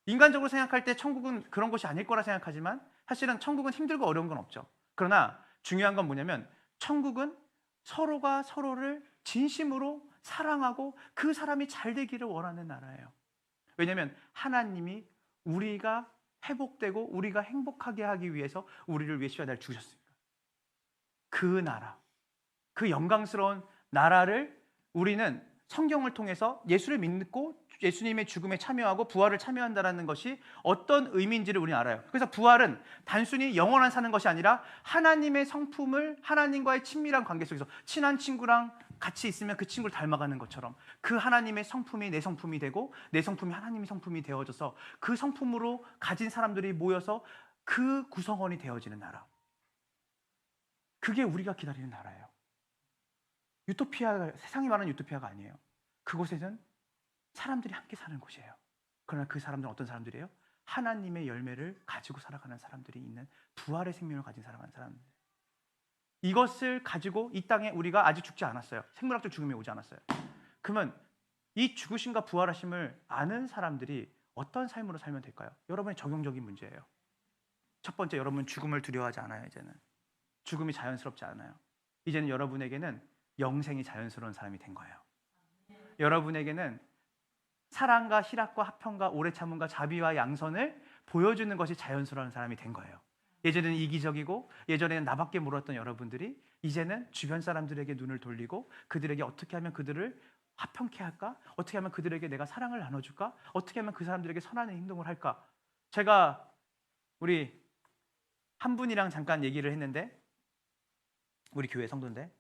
인간적으로 생각할 때 천국은 그런 것이 아닐 거라 생각하지만 사실은 천국은 힘들고 어려운 건 없죠. 그러나 중요한 건 뭐냐면 천국은 서로가 서로를 진심으로 사랑하고 그 사람이 잘 되기를 원하는 나라예요. 왜냐하면 하나님이 우리가 회복되고 우리가 행복하게 하기 위해서 우리를 위해 십자가를 죽으셨습니다. 그 나라, 그 영광스러운 나라를 우리는 성경을 통해서 예수를 믿고 예수님의 죽음에 참여하고 부활을 참여한다는 것이 어떤 의미인지를 우리는 알아요. 그래서 부활은 단순히 영원한 사는 것이 아니라 하나님의 성품을 하나님과의 친밀한 관계 속에서 친한 친구랑 같이 있으면 그 친구를 닮아가는 것처럼 그 하나님의 성품이 내 성품이 되고 내 성품이 하나님의 성품이 되어져서 그 성품으로 가진 사람들이 모여서 그 구성원이 되어지는 나라. 그게 우리가 기다리는 나라예요. 유토피아, 세상이 말하는 유토피아가 아니에요. 그곳에는 사람들이 함께 사는 곳이에요. 그러나 그 사람들은 어떤 사람들이에요? 하나님의 열매를 가지고 살아가는 사람들이 있는 부활의 생명을 가진 살아가는 사람들. 이것을 가지고 이 땅에 우리가 아직 죽지 않았어요. 생물학적 죽음이 오지 않았어요. 그러면 이 죽으심과 부활하심을 아는 사람들이 어떤 삶으로 살면 될까요? 여러분의 적용적인 문제예요. 첫 번째, 여러분 죽음을 두려워하지 않아요. 이제는 죽음이 자연스럽지 않아요. 이제는 여러분에게는 영생이 자연스러운 사람이 된 거예요. 여러분에게는 사랑과 희락과 화평과 오래 참음과 자비와 양선을 보여주는 것이 자연스러운 사람이 된 거예요. 예전에는 이기적이고 예전에는 나밖에 몰랐던 여러분들이 이제는 주변 사람들에게 눈을 돌리고 그들에게 어떻게 하면 그들을 화평케 할까? 어떻게 하면 그들에게 내가 사랑을 나눠줄까? 어떻게 하면 그 사람들에게 선한 행동을 할까? 제가 우리 한 분이랑 잠깐 얘기를 했는데 우리 교회 성도인데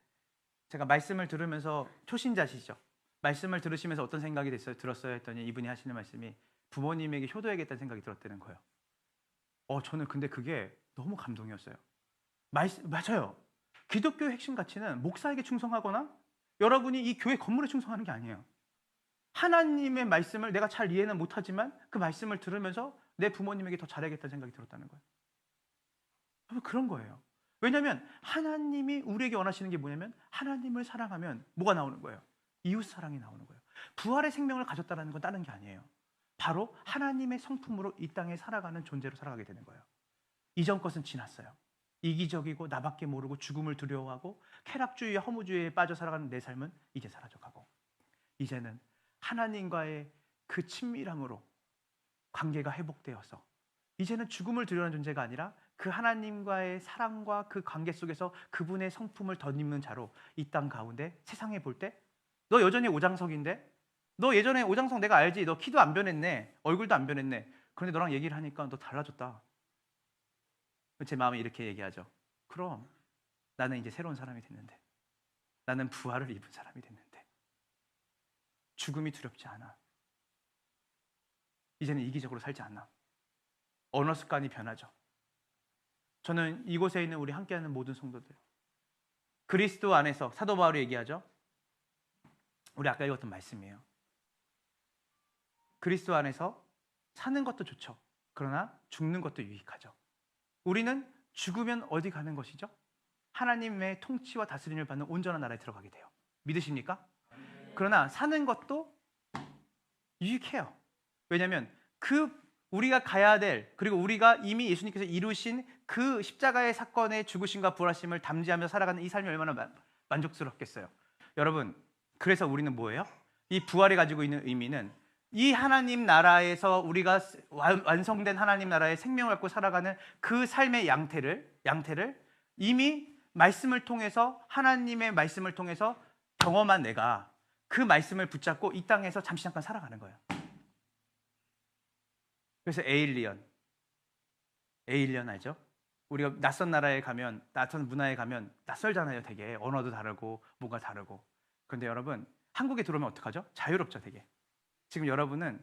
제가 말씀을 들으면서 초신자시죠? 말씀을 들으시면서 어떤 생각이 들었어요 했더니 이분이 하시는 말씀이 부모님에게 효도해야겠다는 생각이 들었다는 거예요. 저는 근데 그게 너무 감동이었어요. 맞아요. 기독교의 핵심 가치는 목사에게 충성하거나 여러분이 이 교회 건물에 충성하는 게 아니에요. 하나님의 말씀을 내가 잘 이해는 못하지만 그 말씀을 들으면서 내 부모님에게 더 잘해야겠다는 생각이 들었다는 거예요. 그런 거예요. 왜냐하면 하나님이 우리에게 원하시는 게 뭐냐면 하나님을 사랑하면 뭐가 나오는 거예요? 이웃 사랑이 나오는 거예요. 부활의 생명을 가졌다는 건 다른 게 아니에요. 바로 하나님의 성품으로 이 땅에 살아가는 존재로 살아가게 되는 거예요. 이전 것은 지났어요. 이기적이고 나밖에 모르고 죽음을 두려워하고 쾌락주의와 허무주의에 빠져 살아가는 내 삶은 이제 사라져가고 이제는 하나님과의 그 친밀함으로 관계가 회복되어서 이제는 죽음을 두려워하는 존재가 아니라 그 하나님과의 사랑과 그 관계 속에서 그분의 성품을 덧입는 자로 이 땅 가운데 세상에 볼 때 너 여전히 오장석인데 너 예전에 오장석 내가 알지 너 키도 안 변했네 얼굴도 안 변했네 그런데 너랑 얘기를 하니까 너 달라졌다. 제 마음이 이렇게 얘기하죠. 그럼 나는 이제 새로운 사람이 됐는데 나는 부활을 입은 사람이 됐는데 죽음이 두렵지 않아. 이제는 이기적으로 살지 않아. 언어 습관이 변하죠. 저는 이곳에 있는 우리 함께하는 모든 성도들 그리스도 안에서 사도 바울이 얘기하죠. 우리 아까 읽었던 말씀이에요. 그리스도 안에서 사는 것도 좋죠. 그러나 죽는 것도 유익하죠. 우리는 죽으면 어디 가는 것이죠? 하나님의 통치와 다스림을 받는 온전한 나라에 들어가게 돼요. 믿으십니까? 그러나 사는 것도 유익해요. 왜냐하면 우리가 가야 될 그리고 우리가 이미 예수님께서 이루신 그 십자가의 사건의 죽으심과 부활하심을 담지하며 살아가는 이 삶이 얼마나 만족스럽겠어요. 여러분 그래서 우리는 뭐예요? 이 부활이 가지고 있는 의미는 이 하나님 나라에서 우리가 완성된 하나님 나라의 생명을 갖고 살아가는 그 삶의 양태를 이미 말씀을 통해서 하나님의 말씀을 통해서 경험한 내가 그 말씀을 붙잡고 이 땅에서 잠시 잠깐 살아가는 거예요. 그래서 에일리언 알죠? 우리가 낯선 나라에 가면 낯선 문화에 가면 낯설잖아요. 되게 언어도 다르고 뭐가 다르고. 그런데 여러분 한국에 들어오면 어떡하죠? 자유롭죠 되게. 지금 여러분은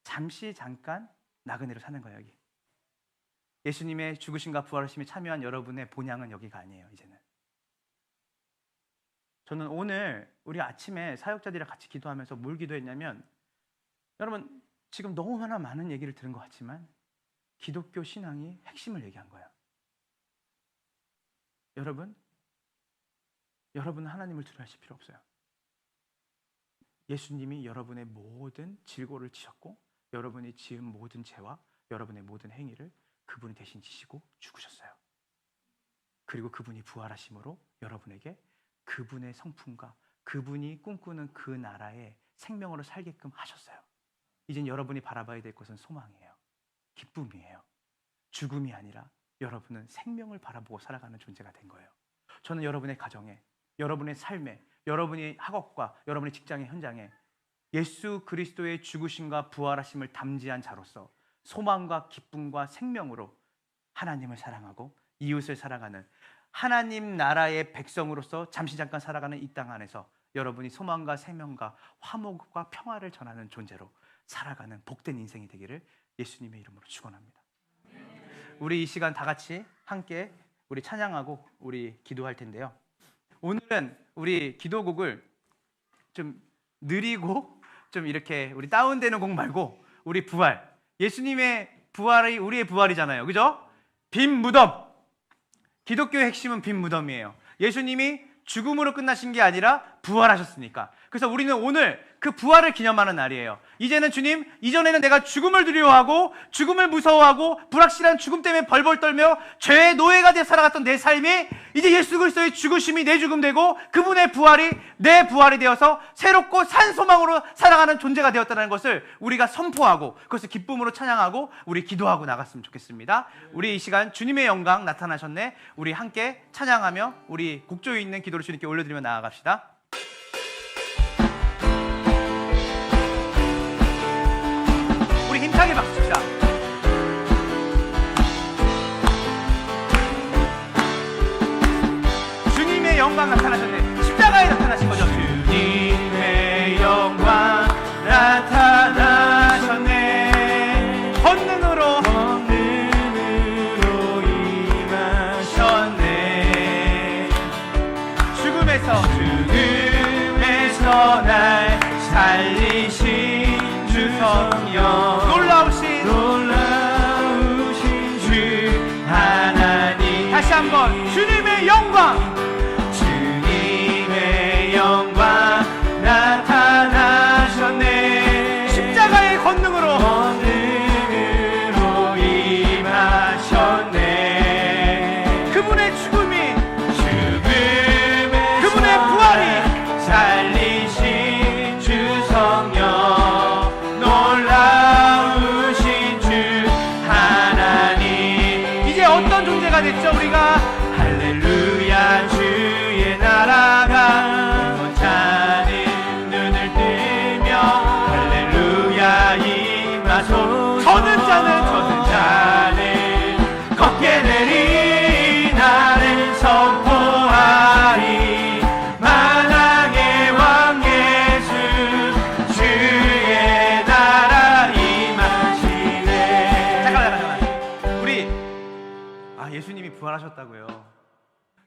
잠시 잠깐 나그네로 사는 거예요. 여기 예수님의 죽으심과 부활하심에 참여한 여러분의 본향은 여기가 아니에요. 이제는 저는 오늘 우리 아침에 사역자들이랑 같이 기도하면서 뭘 기도했냐면 여러분 지금 너무나 많은 얘기를 들은 것 같지만 기독교 신앙이 핵심을 얘기한 거예요. 여러분은 하나님을 두려워하실 필요 없어요. 예수님이 여러분의 모든 질고를 지셨고 여러분이 지은 모든 죄와 여러분의 모든 행위를 그분이 대신 지시고 죽으셨어요. 그리고 그분이 부활하심으로 여러분에게 그분의 성품과 그분이 꿈꾸는 그 나라의 생명으로 살게끔 하셨어요. 이젠 여러분이 바라봐야 될 것은 소망이에요. 기쁨이에요. 죽음이 아니라 여러분은 생명을 바라보고 살아가는 존재가 된 거예요. 저는 여러분의 가정에, 여러분의 삶에, 여러분의 학업과 여러분의 직장의 현장에 예수 그리스도의 죽으심과 부활하심을 담지한 자로서 소망과 기쁨과 생명으로 하나님을 사랑하고 이웃을 사랑하는 하나님 나라의 백성으로서 잠시 잠깐 살아가는 이 땅 안에서 여러분이 소망과 생명과 화목과 평화를 전하는 존재로 살아가는 복된 인생이 되기를 예수님의 이름으로 축원합니다. 우리 이 시간 다 같이 함께 우리 찬양하고 우리 기도할 텐데요. 오늘은 우리 기도곡을 좀 느리고 좀 이렇게 우리 다운되는 곡 말고 우리 부활, 예수님의 부활이 우리의 부활이잖아요. 그죠? 빈 무덤. 기독교의 핵심은 빈 무덤이에요. 예수님이 죽음으로 끝나신 게 아니라 부활하셨으니까. 그래서 우리는 오늘 그 부활을 기념하는 날이에요. 이제는 주님, 이전에는 내가 죽음을 두려워하고 죽음을 무서워하고 불확실한 죽음 때문에 벌벌 떨며 죄의 노예가 되어 살아갔던 내 삶이 이제 예수 그리스도의 죽으심이 내 죽음 되고 그분의 부활이 내 부활이 되어서 새롭고 산 소망으로 살아가는 존재가 되었다는 것을 우리가 선포하고 그것을 기쁨으로 찬양하고 우리 기도하고 나갔으면 좋겠습니다. 우리 이 시간 주님의 영광 나타나셨네. 우리 함께 찬양하며 우리 곡조에 있는 기도를 주님께 올려드리며 나아갑시다. 힘차게 박수 칩시다. 주님의 영광 나타나셨네. 십자가에 나타나신 거죠. 주님의 영광 나타나셨네. 권능으로 임하셨네. 죽음에서 날 살리신 주 성령, 놀라우신 주 하나님. 다시 한번 주님의 영광, 주님의 영광 나타나셨네. 십자가의 권능으로 임하셨네. 그분의 죽음이 그분의 부활이 살리신 주 성령, 어떤 존재가 됐죠? 우리가 할렐루야 주의 나라가 원차는 눈을 뜨며 할렐루야 임하소. 저는 자는 걷게 되리. 나는 선포하리 만왕의 왕 예수 주의 나라 임하시네. 잠깐만. 우리 예수님이 부활하셨다고요.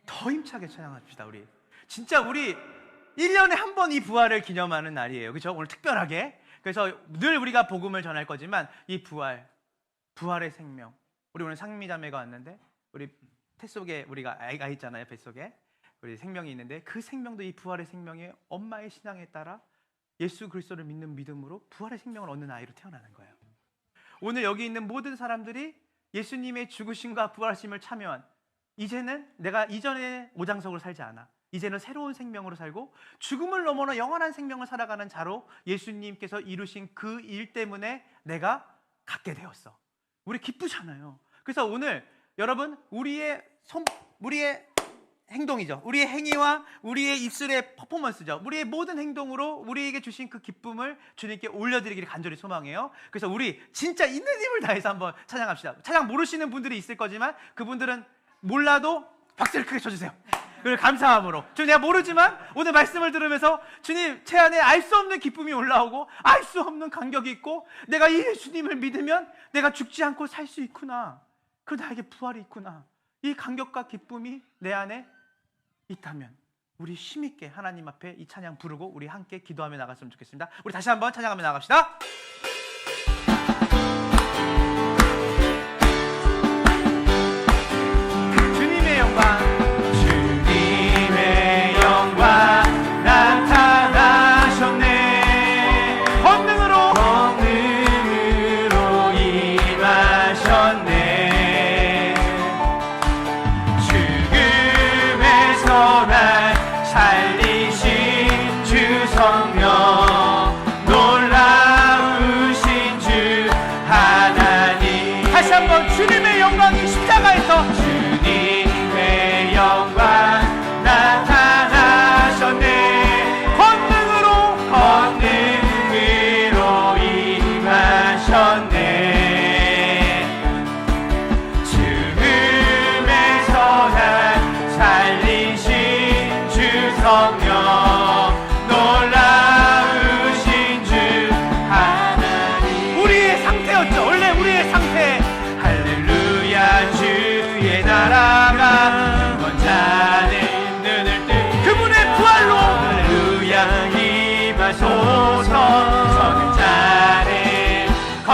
더 힘차게 찬양합시다. 우리 진짜 우리 1년에 한 번 이 부활을 기념하는 날이에요. 그렇죠? 오늘 특별하게. 그래서 늘 우리가 복음을 전할 거지만 이 부활의 생명. 우리 오늘 상미자매가 왔는데 우리 태 속에 우리가 아이가 있잖아요. 뱃속에 우리 생명이 있는데 그 생명도 이 부활의 생명에 엄마의 신앙에 따라 예수 그리스도를 믿는 믿음으로 부활의 생명을 얻는 아이로 태어나는 거예요. 오늘 여기 있는 모든 사람들이 예수님의 죽으심과 부활하심을 참여한, 이제는 내가 이전의 오장석으로 살지 않아. 이제는 새로운 생명으로 살고 죽음을 넘어서 영원한 생명을 살아가는 자로 예수님께서 이루신 그 일 때문에 내가 갖게 되었어. 우리 기쁘잖아요. 그래서 오늘 여러분 우리의 행동이죠. 우리의 행위와 우리의 입술의 퍼포먼스죠. 우리의 모든 행동으로 우리에게 주신 그 기쁨을 주님께 올려드리기를 간절히 소망해요. 그래서 우리 진짜 있는 힘을 다해서 한번 찬양합시다. 찬양 모르시는 분들이 있을 거지만 그분들은 몰라도 박수를 크게 쳐주세요. 그걸 감사함으로. 주님, 내가 모르지만 오늘 말씀을 들으면서 주님, 제 안에 알 수 없는 기쁨이 올라오고 알 수 없는 감격이 있고 내가 이 예수님을 믿으면 내가 죽지 않고 살 수 있구나. 그리고 나에게 부활이 있구나. 이 감격과 기쁨이 내 안에 있다면 우리 힘있게 하나님 앞에 이 찬양 부르고 우리 함께 기도하며 나갔으면 좋겠습니다. 우리 다시 한번 찬양하며 나갑시다. 주님의 영광, 주님의 영광 나타나셨네. 권능으로 임하셨네. 죽음에서 날 살리신 주 성령, 놀라운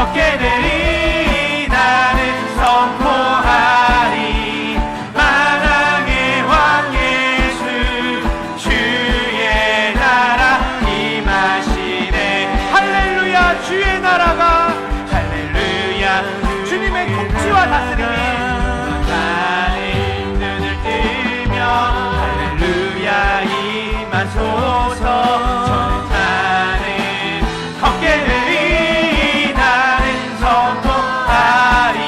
걷게 되리. 나는 선포하리. 만왕의 왕 예수 주의 나라 임하시네. 할렐루야. 주의 나라가, 할렐루야, 주님의 통치와 다스림이 나의 눈을 뜨며 할렐루야 임하소서. 저는 나는 걷게 되리. 나는 선포하리.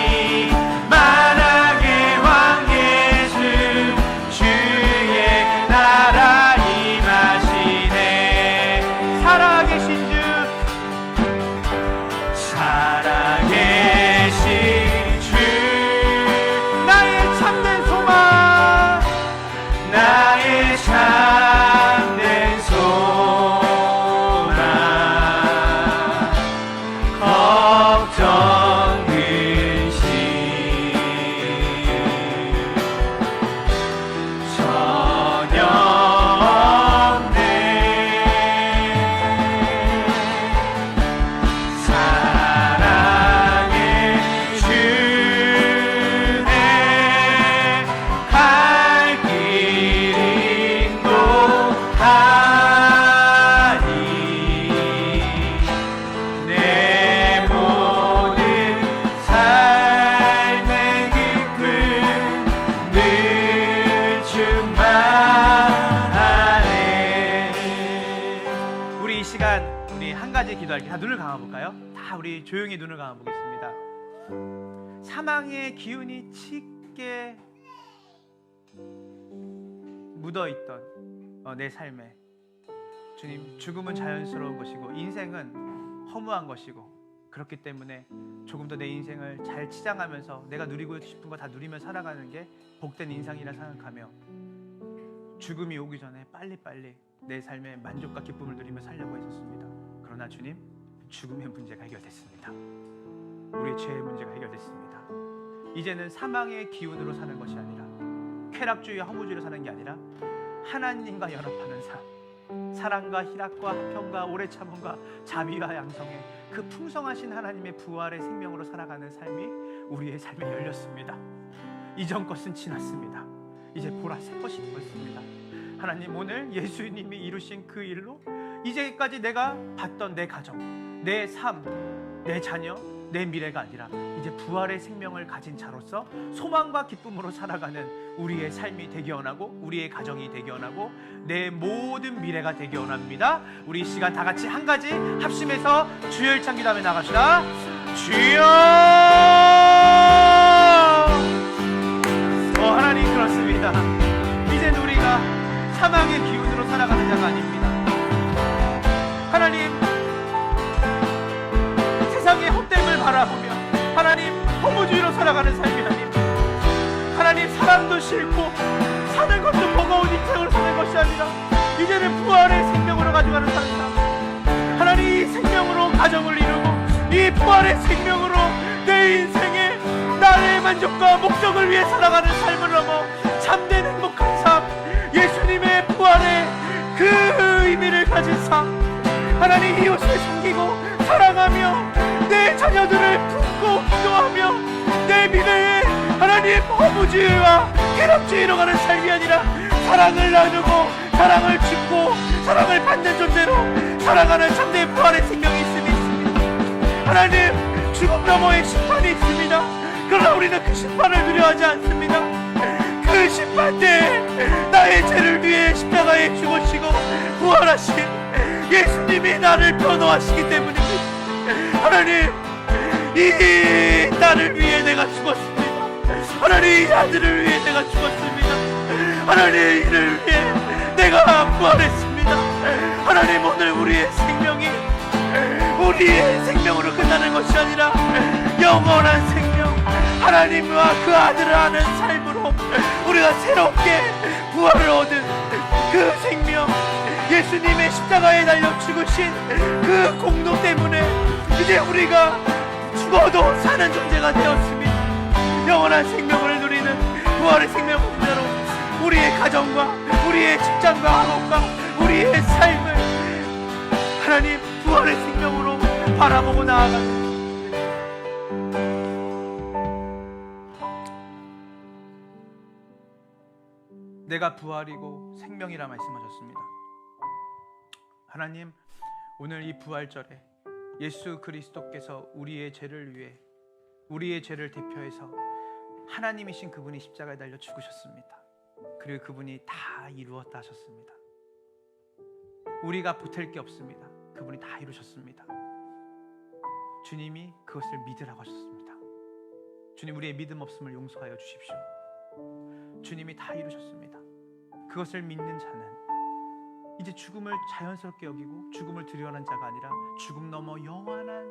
만왕의 왕 예수 주의 나라 임하시네. 살아계신 주, 살아계신 주, 나의 참된 소망, 나의 참된 소망. 걱정 근심 전혀 없네. 사랑의 주네. 갈 길 인도하리. 내 모든 삶의 기쁨 늘 충만하네. 우리 이 시간 우리 한 가지 기도할게요. 다 눈을 감아볼까요? 다 우리 조용히 눈을 감아보겠습니다. 사망의 기운이 짙게 묻어있던 내 삶에, 주님, 죽음은 자연스러운 것이고 인생은 허무한 것이고, 그렇기 때문에 조금 더 내 인생을 잘 치장하면서 내가 누리고 싶은 거 다 누리며 살아가는 게 복된 인생이라 생각하며, 죽음이 오기 전에 빨리빨리 내 삶의 만족과 기쁨을 누리며 살려고 했었습니다. 그러나 주님, 죽음의 문제가 해결됐습니다. 우리의 죄의 문제가 해결됐습니다. 이제는 사망의 기운으로 사는 것이 아니라, 쾌락주의와 허무주의로 사는 게 아니라 하나님과 연합하는 삶, 사랑과 희락과 화평과 오래 참음과 자비와 양성의 그 풍성하신 하나님의 부활의 생명으로 살아가는 삶이 우리의 삶에 열렸습니다. 이전 것은 지났습니다. 이제 보라 새 것이 되었습니다. 하나님, 오늘 예수님이 이루신 그 일로 이제까지 내가 봤던 내 가정, 내 삶, 내 자녀, 내 미래가 아니라 이제 부활의 생명을 가진 자로서 소망과 기쁨으로 살아가는 우리의 삶이 되기 원하고, 우리의 가정이 되기 원하고, 내 모든 미래가 되기 원합니다. 우리 이 시간 다 같이 한 가지 합심해서 주여 일창 기도하며 나갑시다. 주여! 하나님, 그렇습니다. 이제는 우리가 사망의 기운으로 살아가는 자가 아닙니다. 하나님, 세상의 헛됨을 바라보며 하나님 허무주의로 살아가는 삶이 아닙니다. 하나님, 사람도 싫고 사는 것도 버거운 인생으로 사는 것이 아니라 이제는 부활의 생명으로 가져가는 삶이다. 하나님, 이 생명으로 가정을 이루고 이 부활의 생명으로 내 인생에 나의 만족과 목적을 위해 살아가는 삶을 넘어 참된 행복한 삶, 예수님의 부활의 그 의미를 가진 삶, 하나님, 이웃을 섬기고 사랑하며 내 자녀들을 품고 기도하며 내 미래에 하나님 허무주의와 쾌락주의로 가는 삶이 아니라 사랑을 나누고 사랑을 주고 사랑을 받는 존재로 살아가는 참된 부활의 생명이 있습니다. 하나님, 죽음 너머의 심판이 있습니다. 그러나 우리는 그 심판을 두려워하지 않습니다. 그 심판 때에 나의 죄를 위해 십자가에 죽으시고 부활하신 예수님이 나를 변호하시기 때문입니다. 하나님, 이 딸을 위해 내가 죽었습니다. 하나님, 이 아들을 위해 내가 죽었습니다. 하나님, 이를 위해 내가 부활했습니다. 하나님, 오늘 우리의 생명으로 끝나는 것이 아니라 영원한 생명, 하나님과 그 아들을 아는 삶으로 우리가 새롭게 부활을 얻은 그 생명, 예수님의 십자가에 달려 죽으신 그 공로 때문에 이제 우리가 죽어도 사는 존재가 되었습니다. 영원한 생명을 누리는 부활의 생명 그대로 우리의 가정과 우리의 직장과 학업과 우리의 삶을 하나님 부활의 생명으로 바라보고 나아가는 내가 부활이고 생명이라 말씀하셨습니다. 하나님, 오늘 이 부활절에 예수 그리스도께서 우리의 죄를 위해, 우리의 죄를 대표해서 하나님이신 그분이 십자가에 달려 죽으셨습니다. 그리고 그분이 다 이루었다 하셨습니다. 우리가 보탤 게 없습니다. 그분이 다 이루셨습니다. 주님이 그것을 믿으라고 하셨습니다. 주님, 우리의 믿음 없음을 용서하여 주십시오. 주님이 다 이루셨습니다. 그것을 믿는 자는 이제 죽음을 자연스럽게 여기고 죽음을 두려워하는 자가 아니라 죽음 넘어 영원한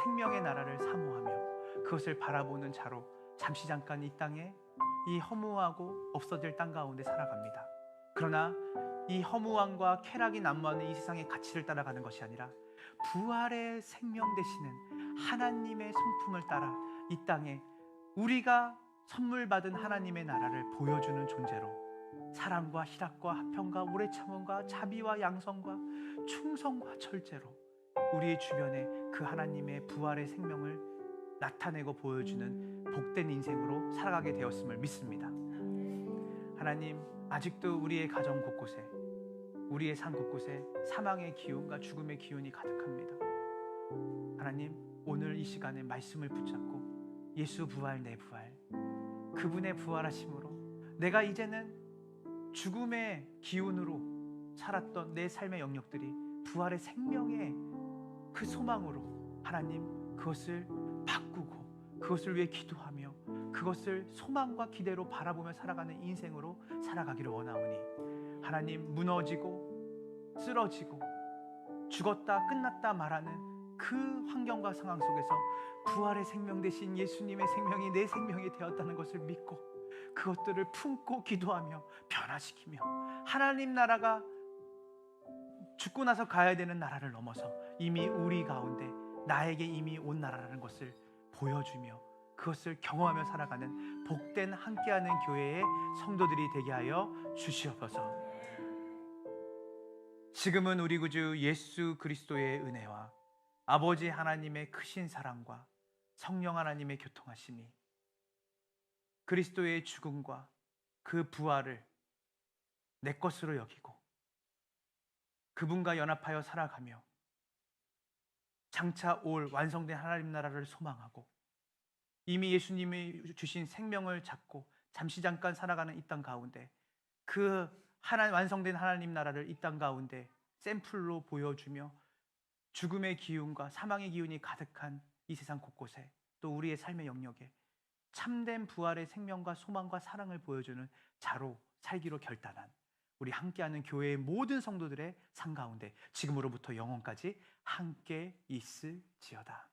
생명의 나라를 사모하며 그것을 바라보는 자로 잠시 잠깐 이 땅에 이 허무하고 없어질 땅 가운데 살아갑니다. 그러나 이 허무함과 쾌락이 난무하는 이 세상의 가치를 따라가는 것이 아니라 부활의 생명 되시는 하나님의 성품을 따라 이 땅에 우리가 선물 받은 하나님의 나라를 보여주는 존재로 사랑과 희락과 화평과 오래 참음과 자비와 양성과 충성과 절제로 우리의 주변에 그 하나님의 부활의 생명을 나타내고 보여주는 복된 인생으로 살아가게 되었음을 믿습니다. 하나님, 아직도 우리의 가정 곳곳에, 우리의 삶 곳곳에 사망의 기운과 죽음의 기운이 가득합니다. 하나님, 오늘 이 시간에 말씀을 붙잡고 예수 부활 내 부활, 그분의 부활하심으로 내가 이제는 죽음의 기운으로 살았던 내 삶의 영역들이 부활의 생명의 그 소망으로 하나님 그것을 바꾸고 그것을 위해 기도하며 그것을 소망과 기대로 바라보며 살아가는 인생으로 살아가기를 원하오니 하나님, 무너지고 쓰러지고 죽었다 끝났다 말하는 그 환경과 상황 속에서 부활의 생명 되신 예수님의 생명이 내 생명이 되었다는 것을 믿고 그것들을 품고 기도하며 변화시키며 하나님 나라가 죽고 나서 가야 되는 나라를 넘어서 이미 우리 가운데 나에게 이미 온 나라라는 것을 보여주며 그것을 경험하며 살아가는 복된 함께하는 교회의 성도들이 되게 하여 주시옵소서. 지금은 우리 구주 예수 그리스도의 은혜와 아버지 하나님의 크신 사랑과 성령 하나님의 교통하심이 그리스도의 죽음과 그 부활을 내 것으로 여기고 그분과 연합하여 살아가며 장차 올 완성된 하나님 나라를 소망하고 이미 예수님이 주신 생명을 잡고 잠시 잠깐 살아가는 이 땅 가운데 그 완성된 하나님 나라를 이 땅 가운데 샘플로 보여주며 죽음의 기운과 사망의 기운이 가득한 이 세상 곳곳에 또 우리의 삶의 영역에 참된 부활의 생명과 소망과 사랑을 보여주는 자로 살기로 결단한 우리 함께하는 교회의 모든 성도들의 삶 가운데 지금으로부터 영원까지 함께 있을지어다.